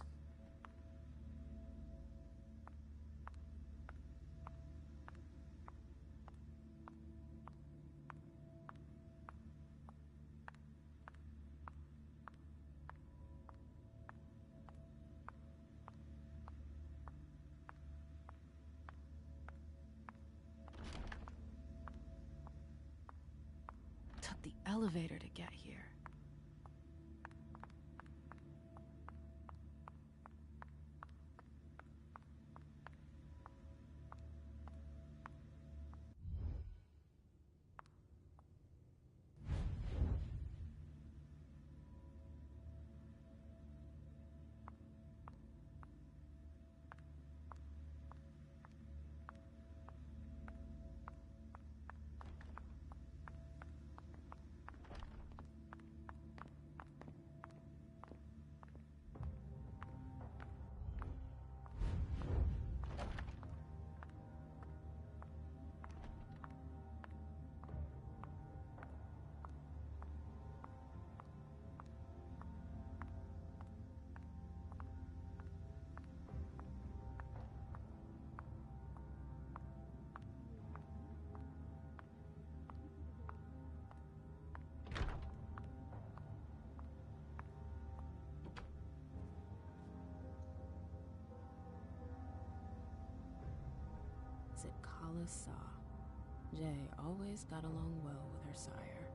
Took the elevator to get here. Zitcala saw. Jay always got along well with her sire.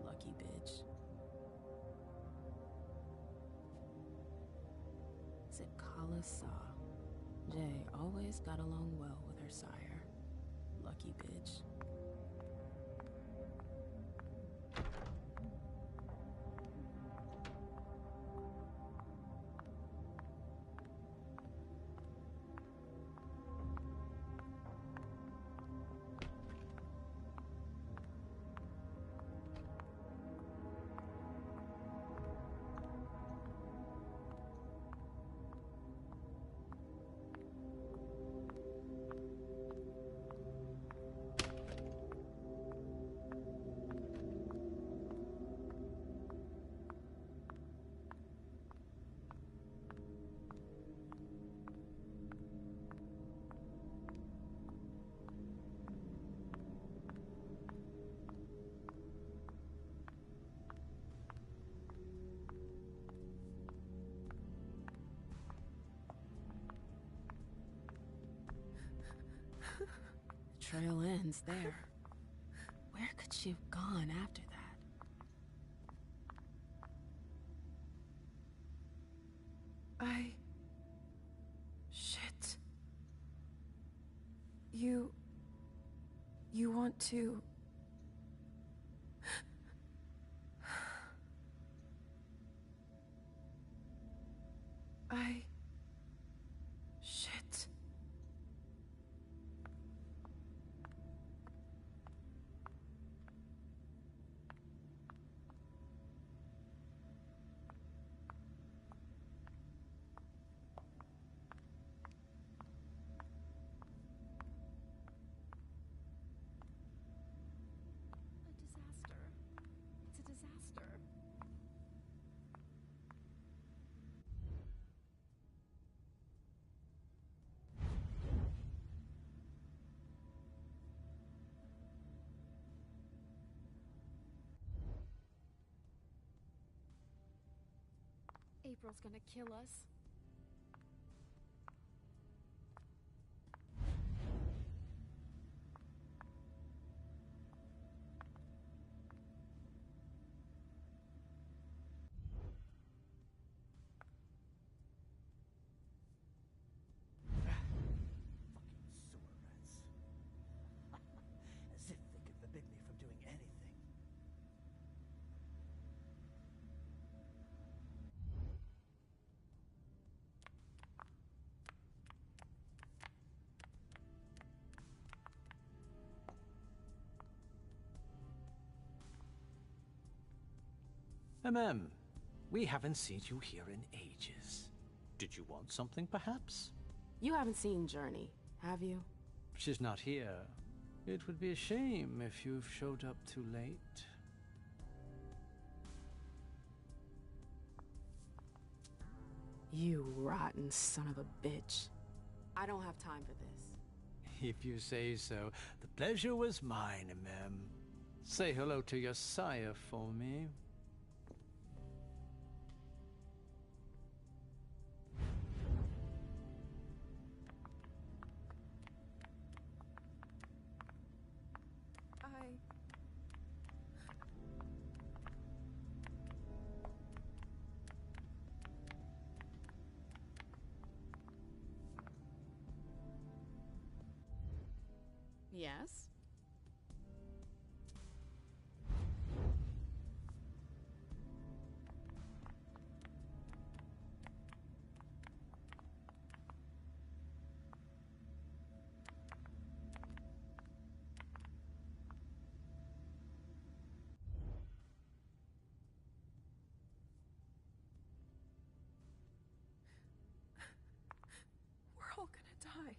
Lucky bitch. Zitcala saw. Jay always got along well with her sire. Lucky bitch. Trail ends there. Where could she have gone after that? Shit. You want to... April's gonna kill us. Sewer rats. As if they could forbid me from doing anything. We haven't seen you here in ages. Did you want something, perhaps? You haven't seen Journey, have you? She's not here. It would be a shame if you've showed up too late. You rotten son of a bitch. I don't have time for this. If you say so. The pleasure was mine, Mem. Say hello to your sire for me. Yes? We're all gonna die.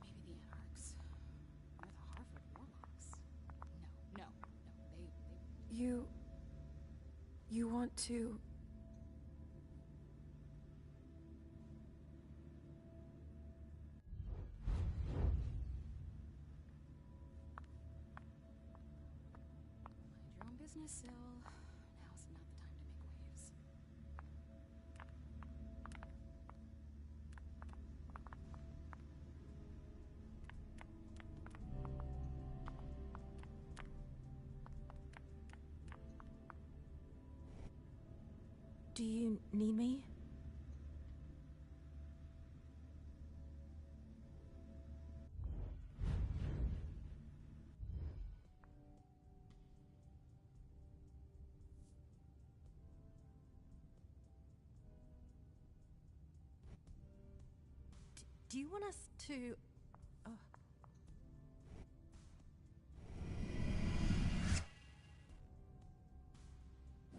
Maybe the Anarchs. Or the Harvard Warlocks. No, they... You want to... Mind your own business, Syl. Now's not the time to make waves. Do you need me? Do you want us to...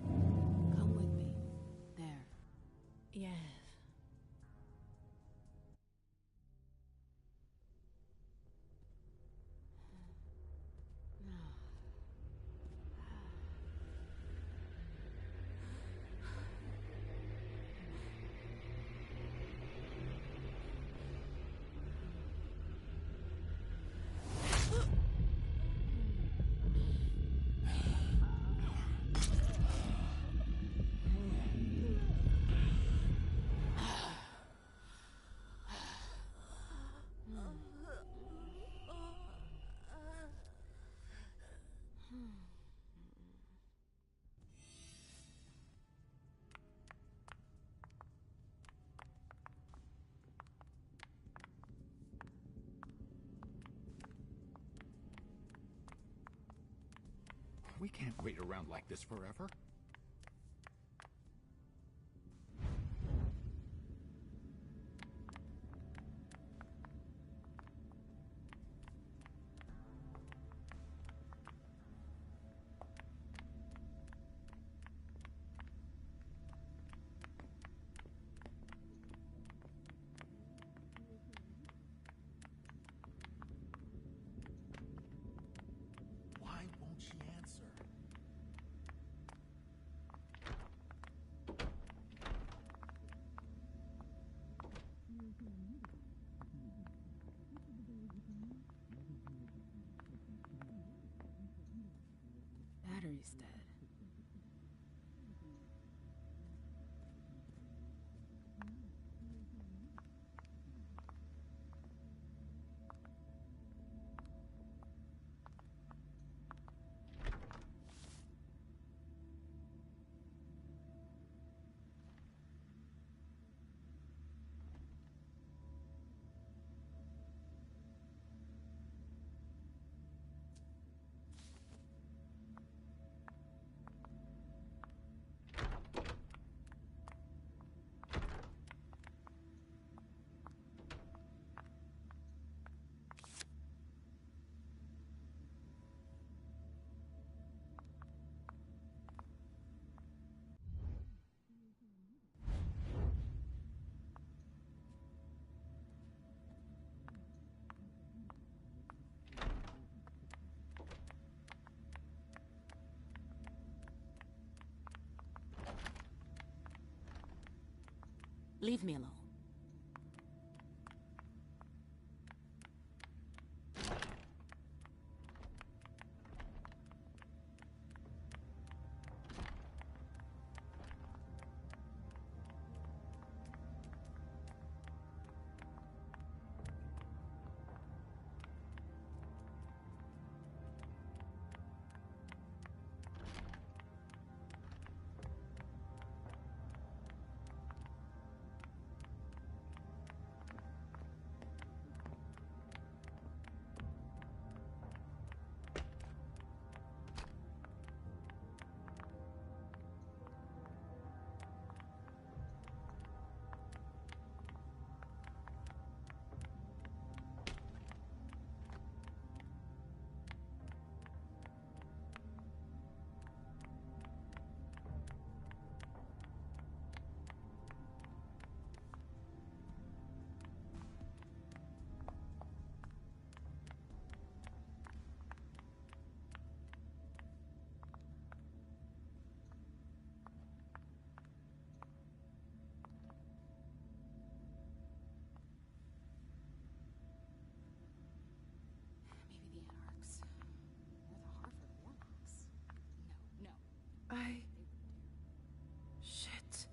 Come with me. There. Yes. We can't wait around like this forever. battery's dead. Leave me alone. Shit.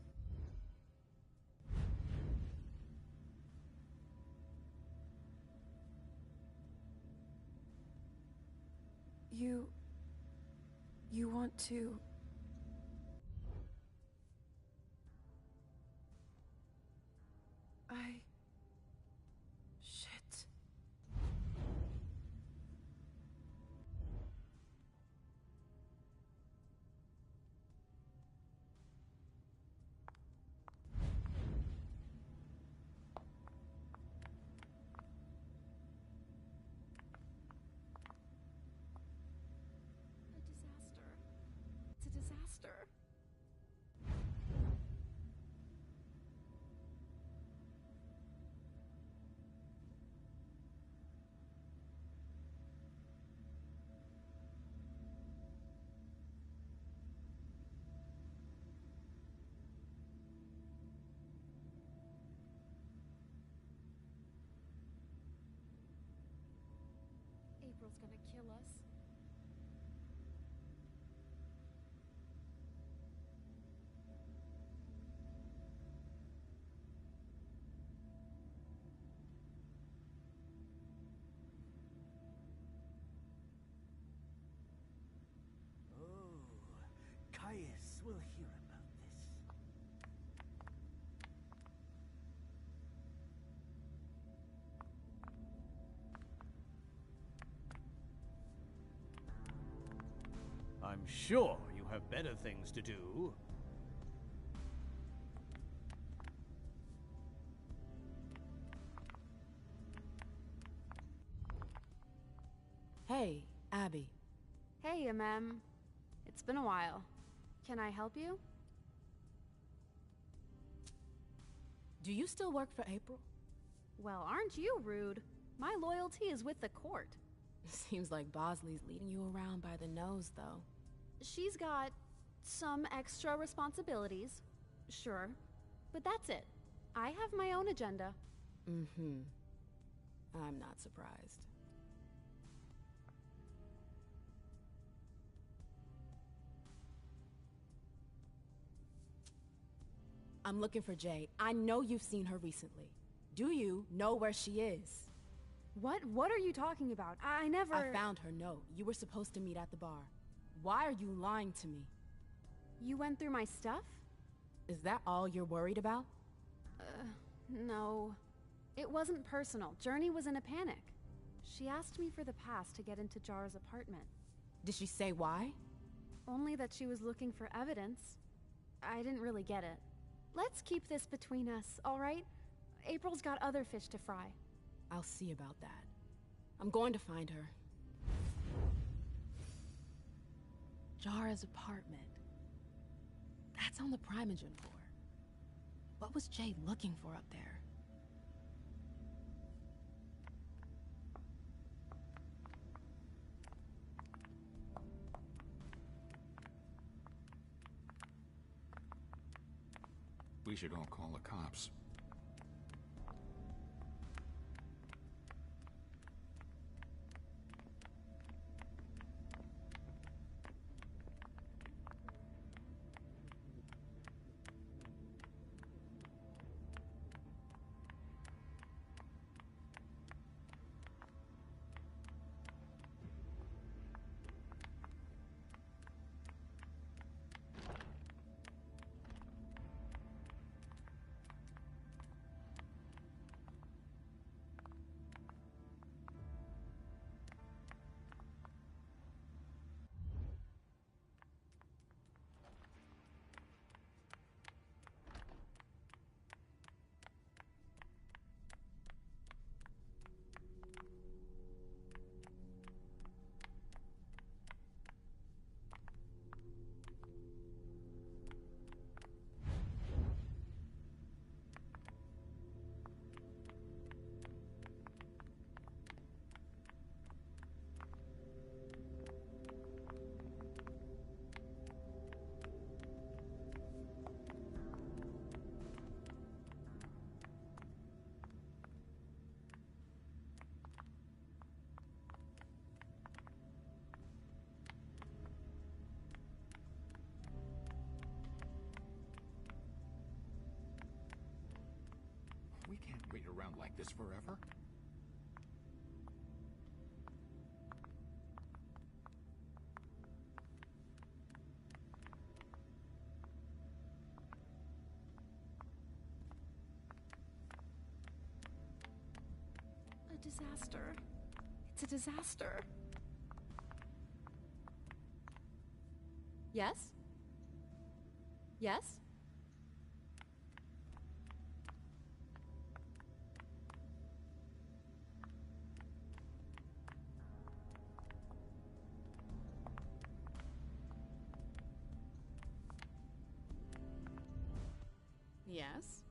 You want to... Shit. It's a disaster. April's gonna kill us. Caius will hear about this. I'm sure you have better things to do. Hey, Abby. Hey, it's been a while. Can I help you? Do you still work for April? Well, aren't you rude? My loyalty is with the court. Seems like Bosley's leading you around by the nose, though. She's got some extra responsibilities, sure, but that's it. I have my own agenda. Mm-hmm. I'm not surprised. I'm looking for Jade. I know you've seen her recently. Do you know where she is? What are you talking about? I never... I found her note. You were supposed to meet at the bar. Why are you lying to me? You went through my stuff? Is that all you're worried about? No. It wasn't personal. Journey was in a panic. She asked me for the pass to get into Jara's apartment. Did she say why? Only that she was looking for evidence. I didn't really get it. Let's keep this between us, all right? April's got other fish to fry. I'll see about that. I'm going to find her. Jara's apartment. That's on the Primogen floor. What was Jade looking for up there? We should all call the cops. We can't wait around like this forever. A disaster. It's a disaster. Yes? Yes? Yes?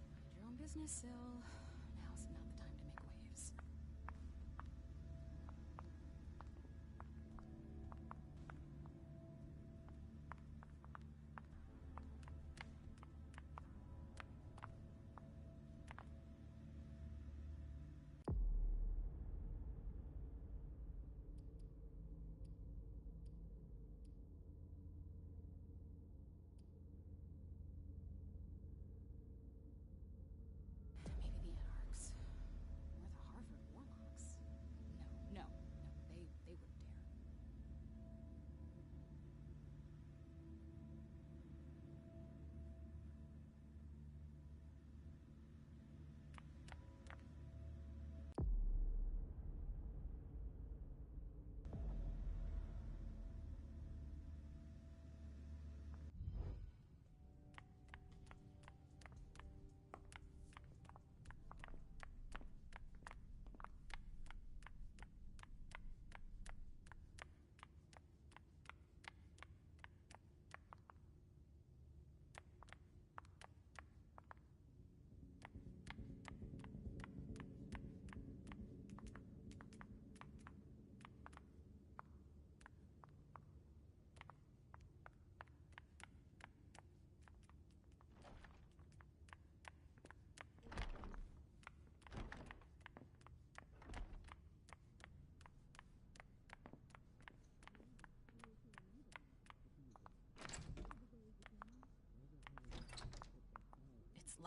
Mind your own business, Syl. Now's not the time to make waves. Maybe the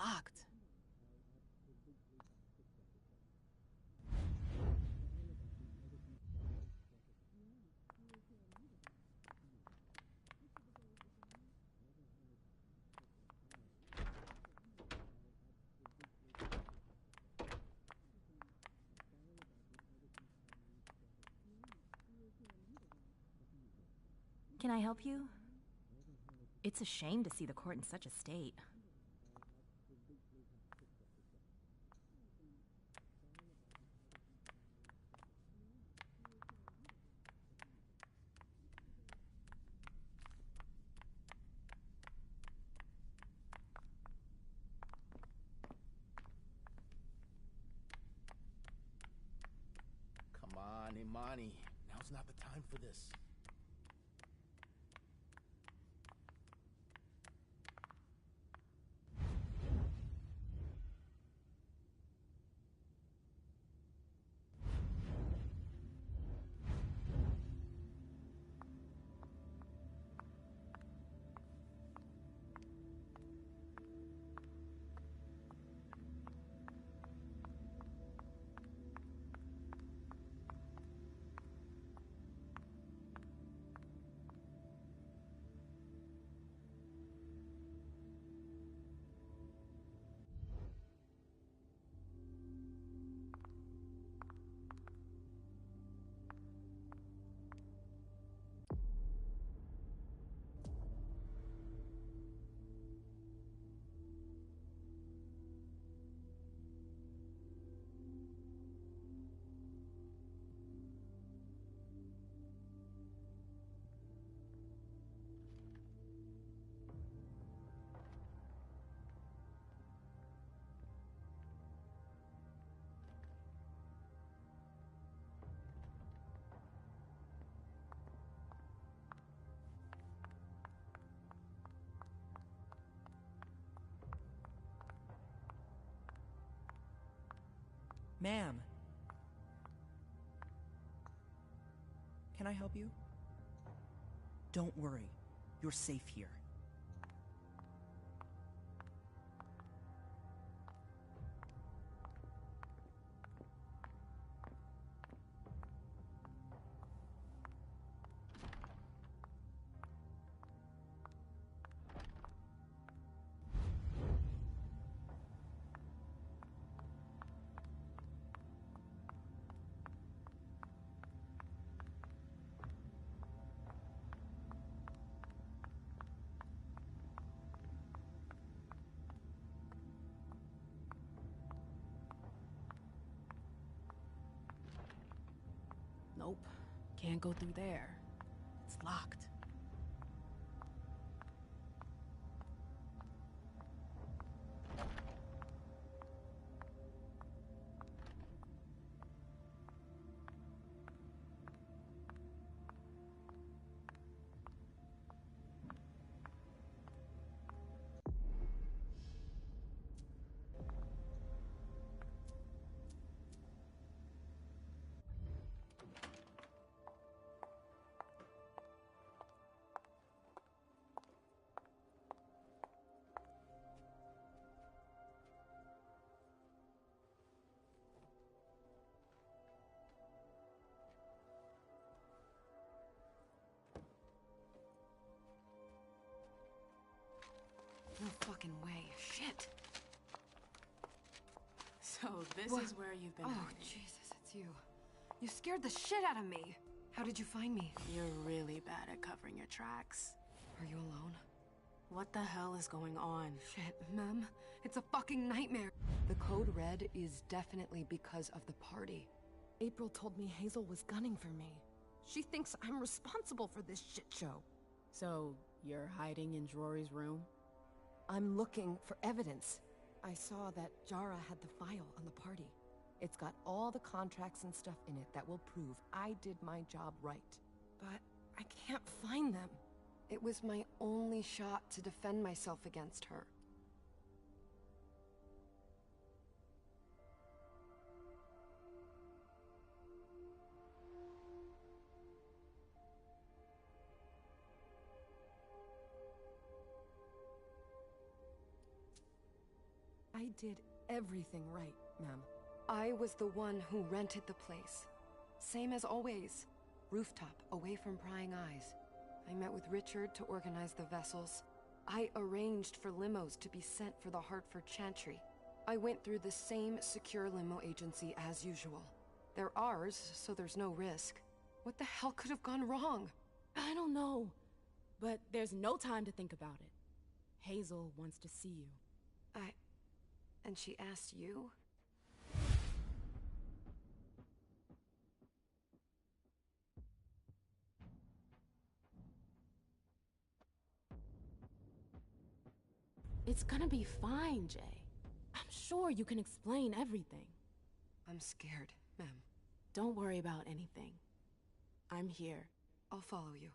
locked. Can I help you? It's a shame to see the court in such a state. Come on, Imani. Now's not the time for this. Ma'am. Can I help you? Don't worry. You're safe here. Nope. Can't go through there. It's locked. No fucking way. Shit. So this What? is where you've been Oh, hiding. Jesus, it's you. You scared the shit out of me. How did you find me? You're really bad at covering your tracks. Are you alone? What the hell is going on? Shit, Mem. It's a fucking nightmare. The code red is definitely because of the party. April told me Hazel was gunning for me. She thinks I'm responsible for this shit show. So, you're hiding in Rory's room? I'm looking for evidence. I saw that Jara had the file on the party. It's got all the contracts and stuff in it that will prove I did my job right. But I can't find them. It was my only shot to defend myself against her. I did everything right, ma'am. I was the one who rented the place. Same as always. Rooftop, away from prying eyes. I met with Richard to organize the vessels. I arranged for limos to be sent for the Hartford Chantry. I went through the same secure limo agency as usual. They're ours, so there's no risk. What the hell could have gone wrong? I don't know, but there's no time to think about it. Hazel wants to see you. And she asked you? It's gonna be fine, Jay. I'm sure you can explain everything. I'm scared, ma'am. Don't worry about anything. I'm here. I'll follow you.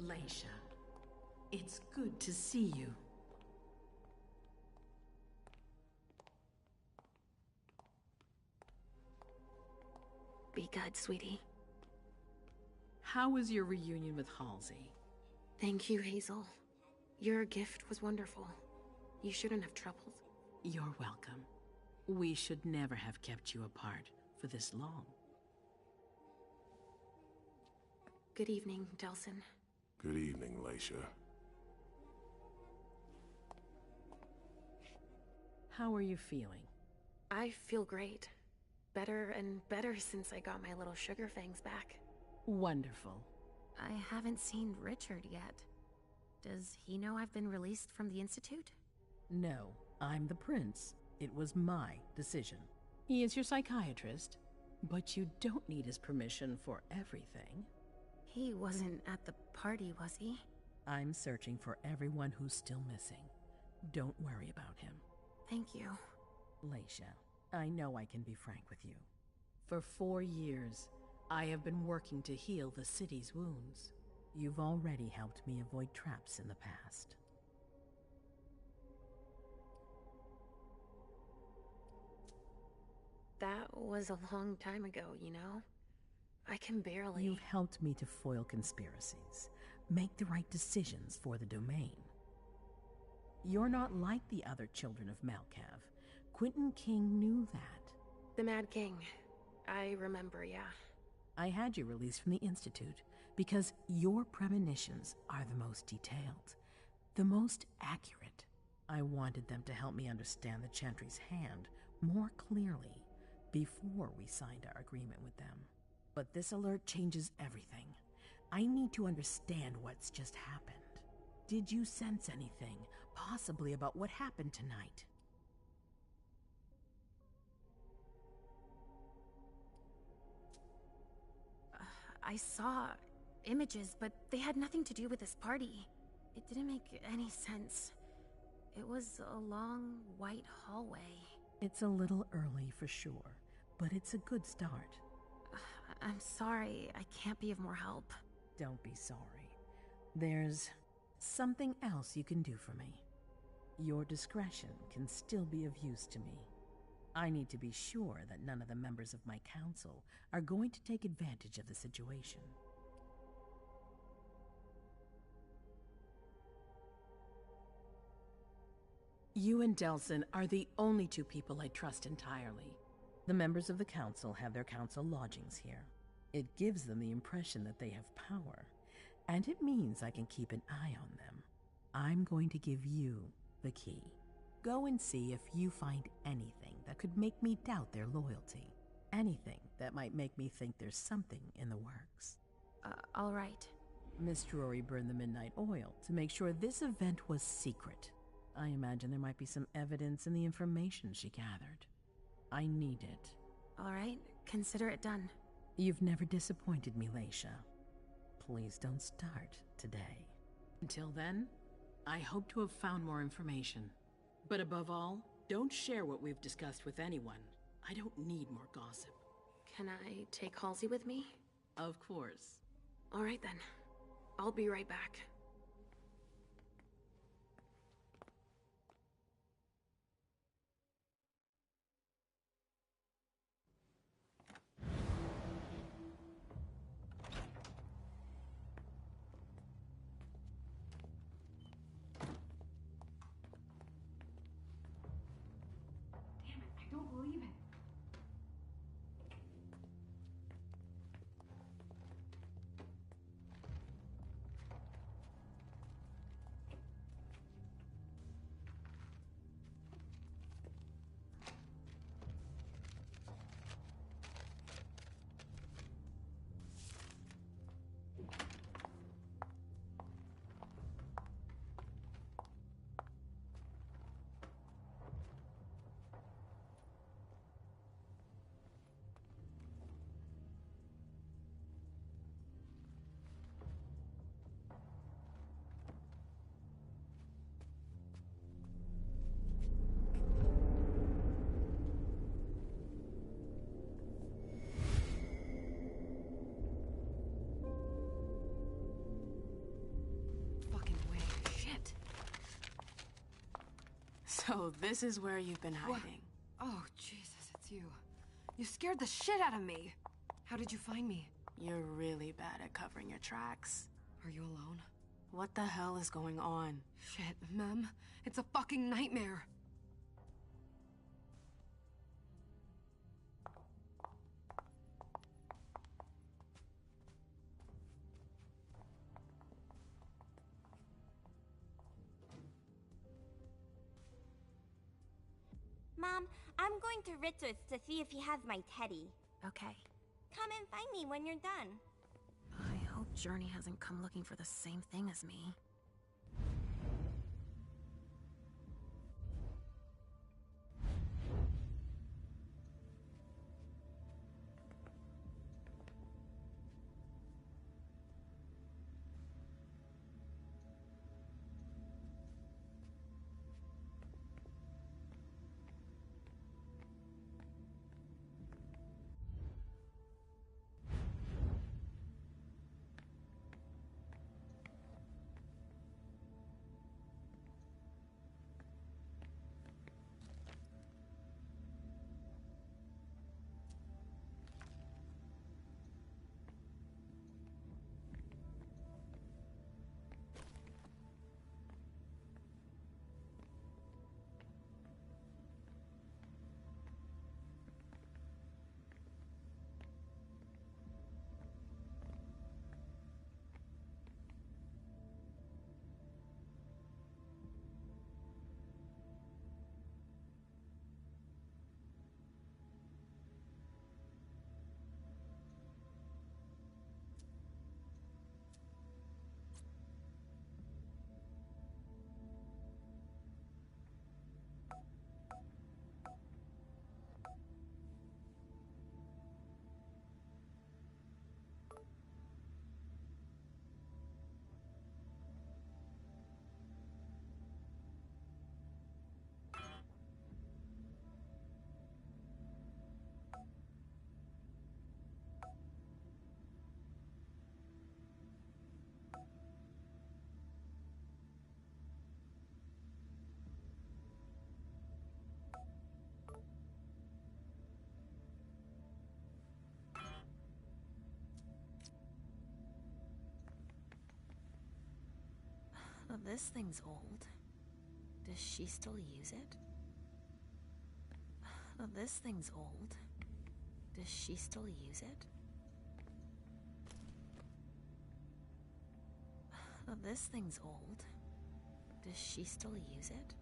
Leisha, it's good to see you. Be good, sweetie. How was your reunion with Halsey? Thank you, Hazel. Your gift was wonderful. You shouldn't have troubled. You're welcome. We should never have kept you apart for this long. Good evening, Delsin. Good evening, Leisha. How are you feeling? I feel great. Better and better since I got my little sugar fangs back. Wonderful. I haven't seen Richard yet. Does he know I've been released from the Institute? No, I'm the prince. It was my decision. He is your psychiatrist, but you don't need his permission for everything. He wasn't at the party, was he? I'm searching for everyone who's still missing. Don't worry about him. Thank you. Leisha, I know I can be frank with you. For 4 years, I have been working to heal the city's wounds. You've already helped me avoid traps in the past. That was a long time ago, you know? I can barely... You've helped me to foil conspiracies, make the right decisions for the domain. You're not like the other children of Malkav. Quentin King knew that. The Mad King. I remember, yeah. I had you released from the Institute because your premonitions are the most detailed, the most accurate. I wanted them to help me understand the Chantry's hand more clearly before we signed our agreement with them. But this alert changes everything. I need to understand what's just happened. Did you sense anything, possibly about what happened tonight? I saw images, but they had nothing to do with this party. It didn't make any sense. It was a long, white hallway. It's a little early for sure, but it's a good start. I'm sorry, I can't be of more help. Don't be sorry. There's something else you can do for me. Your discretion can still be of use to me. I need to be sure that none of the members of my council are going to take advantage of the situation. You and Delson are the only two people I trust entirely. The members of the council have their council lodgings here. It gives them the impression that they have power, and it means I can keep an eye on them. I'm going to give you the key. Go and see if you find anything that could make me doubt their loyalty. Anything that might make me think there's something in the works. All right. Miss Drury burned the midnight oil to make sure this event was secret. I imagine there might be some evidence in the information she gathered. I need it. All right, consider it done. You've never disappointed me, Leisha. Please don't start today. Until then, I hope to have found more information. But above all, don't share what we've discussed with anyone. I don't need more gossip. Can I take Halsey with me? Of course. All right then. I'll be right back. I don't believe it. So this is where you've been hiding. What? Oh, Jesus, it's you. You scared the shit out of me. How did you find me? You're really bad at covering your tracks. Are you alone? What the hell is going on? Shit, Mem. It's a fucking nightmare. Mom, I'm going to Richard's to see if he has my teddy. Okay. Come and find me when you're done. I hope Journey hasn't come looking for the same thing as me. this thing's old. Does she still use it? Oh, this thing's old. Does she still use it? Oh, this thing's old. Does she still use it?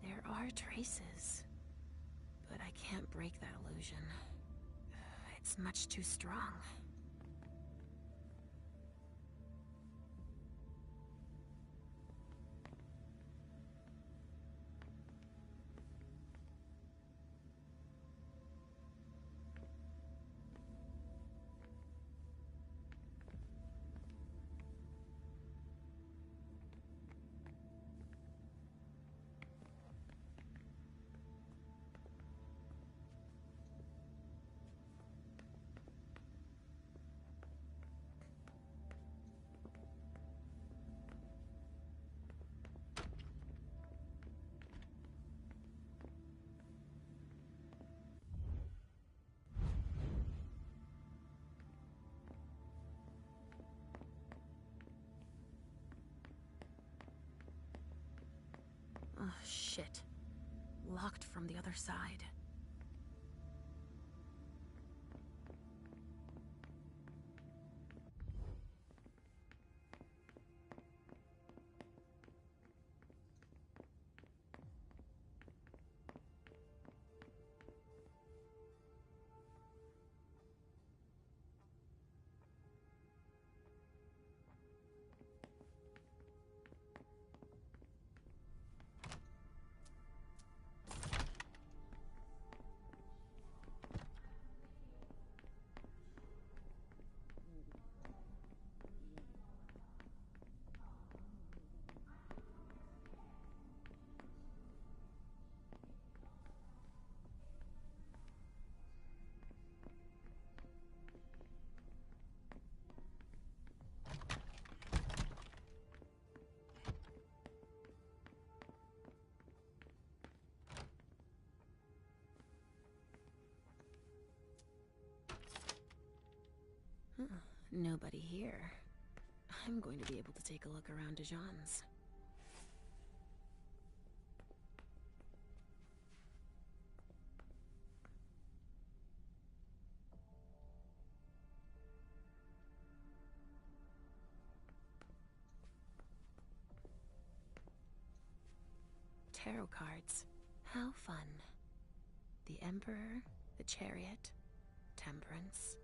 There are traces, but I can't break that illusion. It's much too strong. Oh, shit. Locked from the other side. Nobody here. I'm going to be able to take a look around Dijon's. Tarot cards. How fun. The Emperor, the Chariot, Temperance.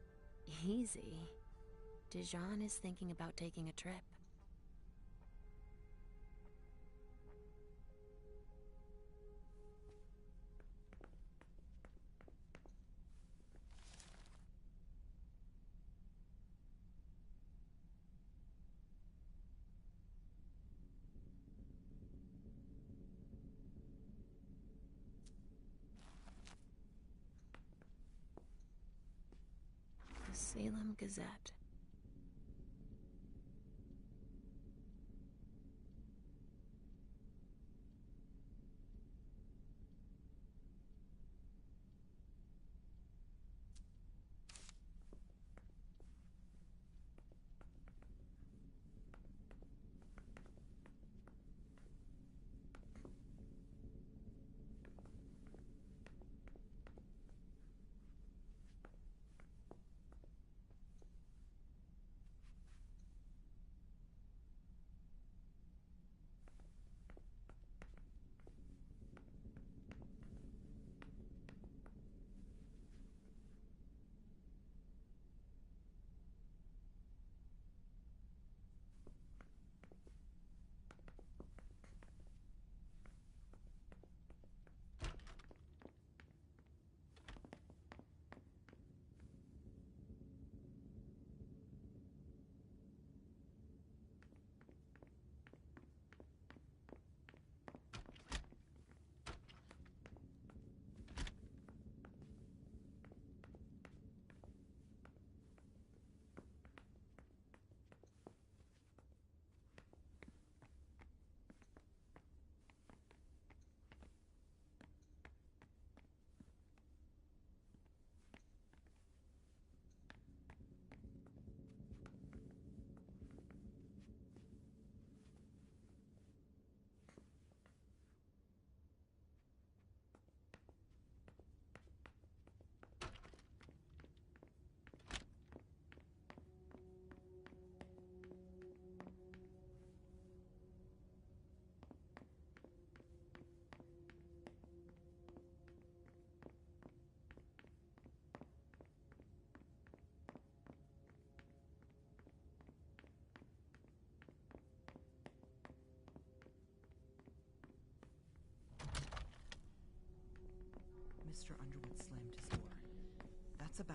Easy. Dijon is thinking about taking a trip. The Salem Gazette.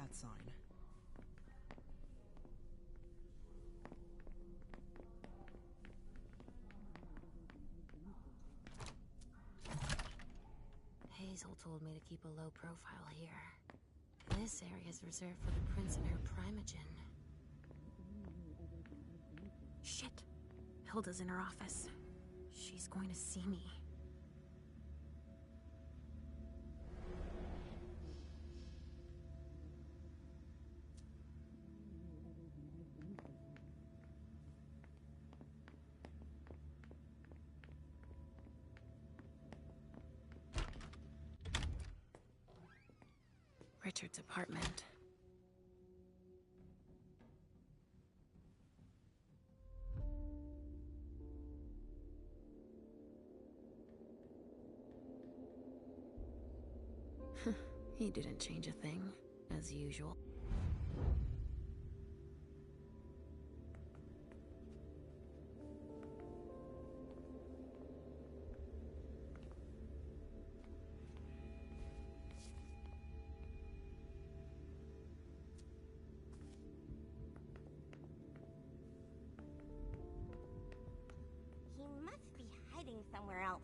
that sign. Hazel told me to keep a low profile here. This area is reserved for the prince and her primogen. Shit! Hilda's in her office. She's going to see me. Richard's apartment. He didn't change a thing, as usual. He must be hiding somewhere else.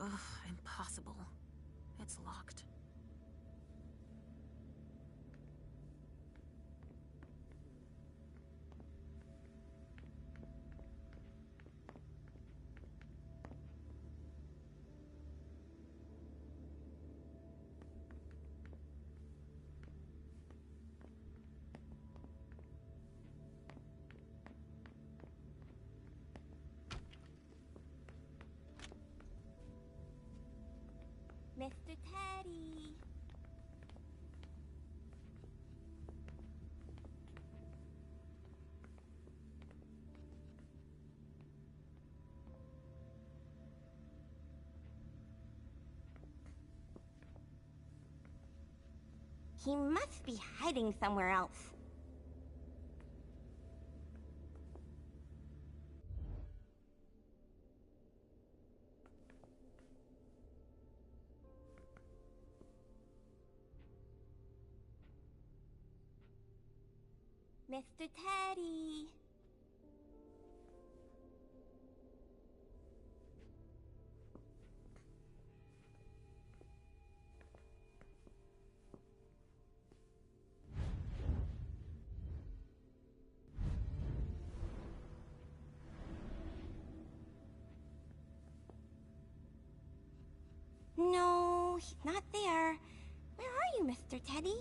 Ugh, impossible. It's locked. Mr. Teddy. He must be hiding somewhere else. Mr. Teddy. No, he's not there. Where are you, Mr. Teddy?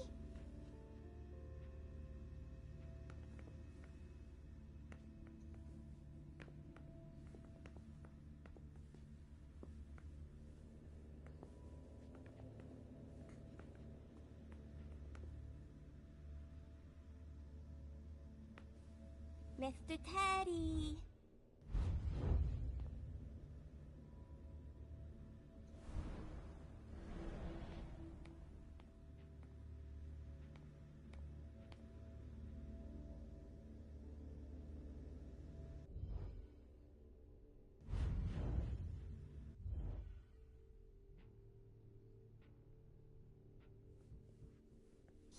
Mr. Teddy.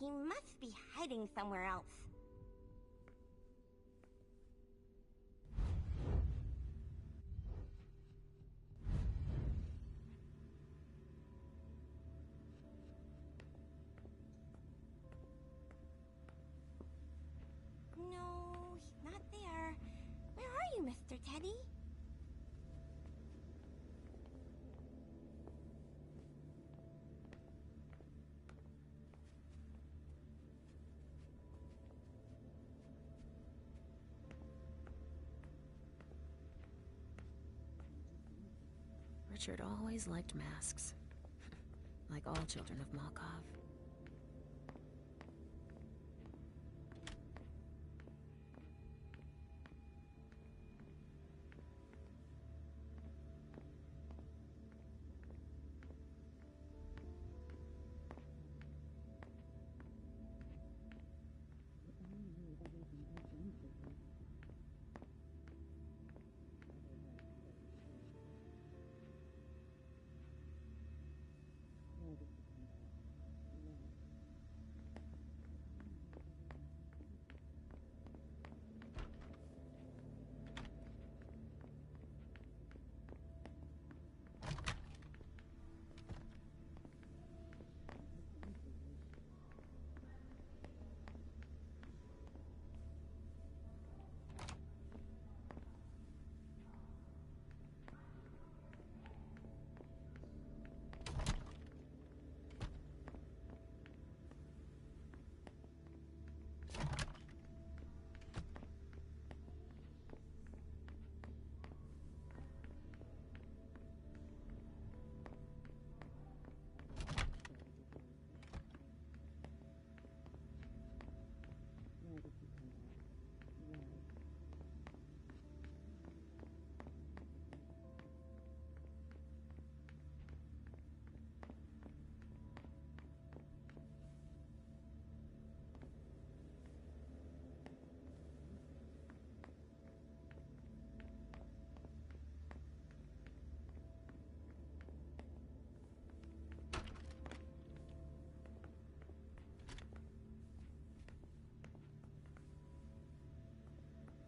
He must be hiding somewhere else. No, he's not there. Where are you, Mr. Teddy? Richard always liked masks. Like all children of Malkov.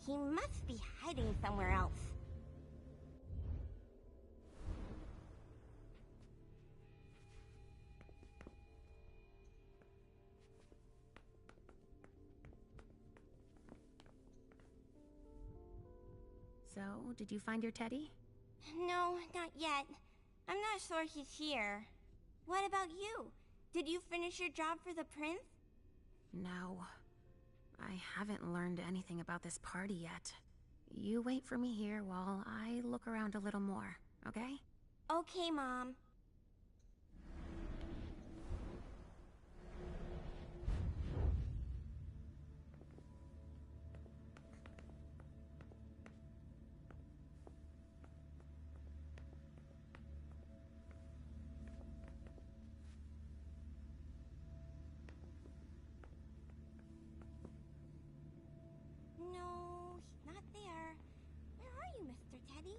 He must be hiding somewhere else. So, did you find your Teddy? No, not yet. I'm not sure he's here. What about you? Did you finish your job for the prince? No. I haven't learned anything about this party yet. You wait for me here while I look around a little more, okay? Okay, Mom. No, he's not there. Where are you, Mr. Teddy?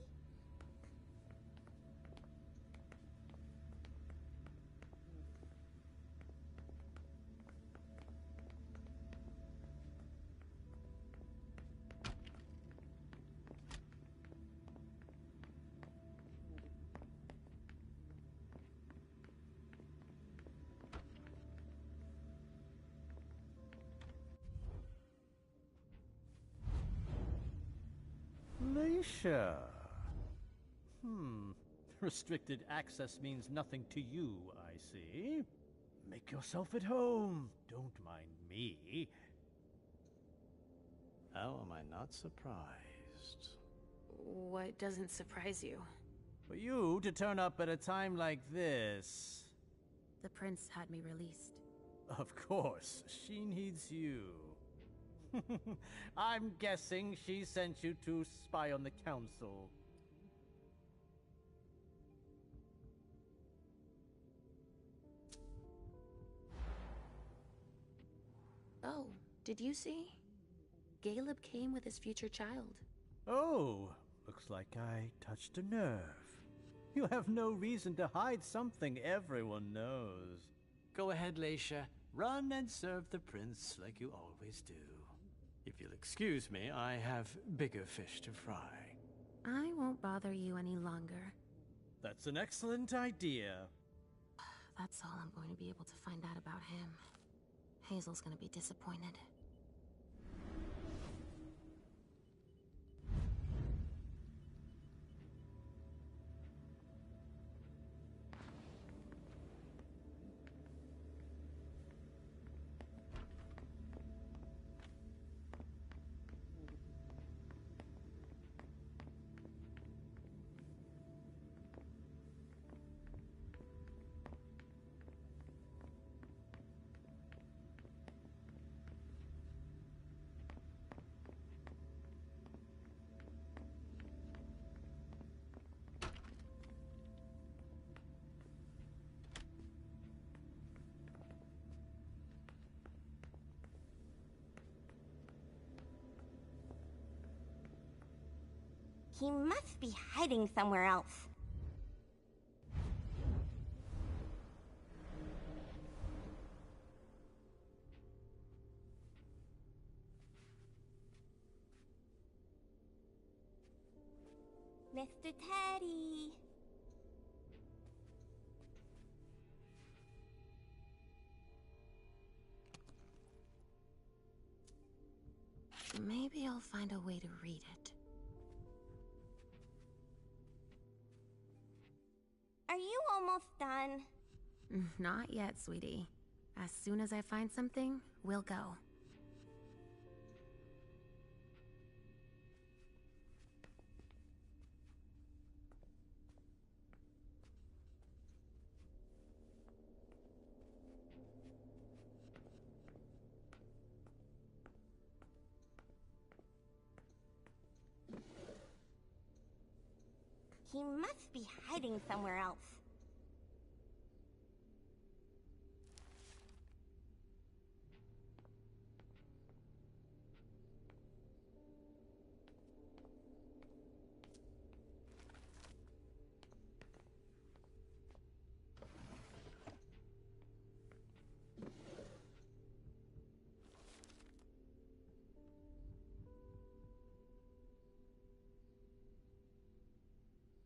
Leisha. Restricted access means nothing to you, I see. Make yourself at home. Don't mind me. How am I not surprised? What doesn't surprise you? For you to turn up at a time like this. The prince had me released. Of course, she needs you. I'm guessing she sent you to spy on the council. Oh, did you see? Caleb came with his future child. Oh, looks like I touched a nerve. You have no reason to hide something everyone knows. Go ahead, Leisha. Run and serve the prince like you always do. If you'll excuse me, I have bigger fish to fry. I won't bother you any longer. That's an excellent idea. That's all I'm going to be able to find out about him. Hazel's gonna be disappointed. He must be hiding somewhere else. Mr. Teddy. Maybe I'll find a way to read it. Are you almost done? Not yet, sweetie. As soon as I find something, we'll go. He must be hiding somewhere else.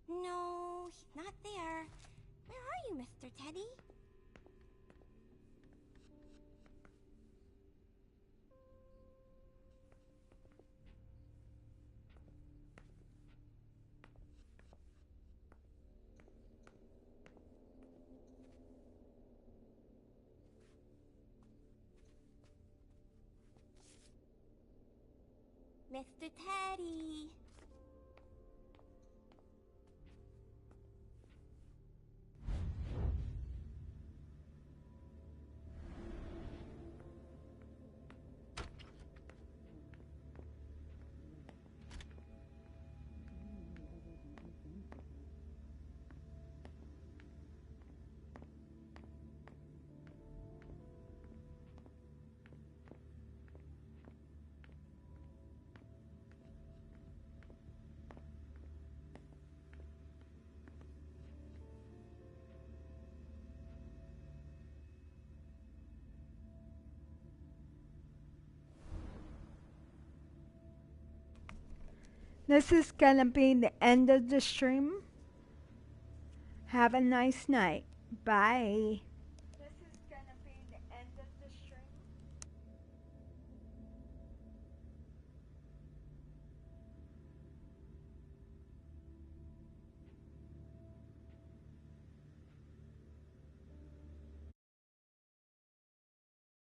No, he's not there. Where are you, Mr. Teddy? Mr. Teddy. This is gonna be the end of the stream. Have a nice night. Bye.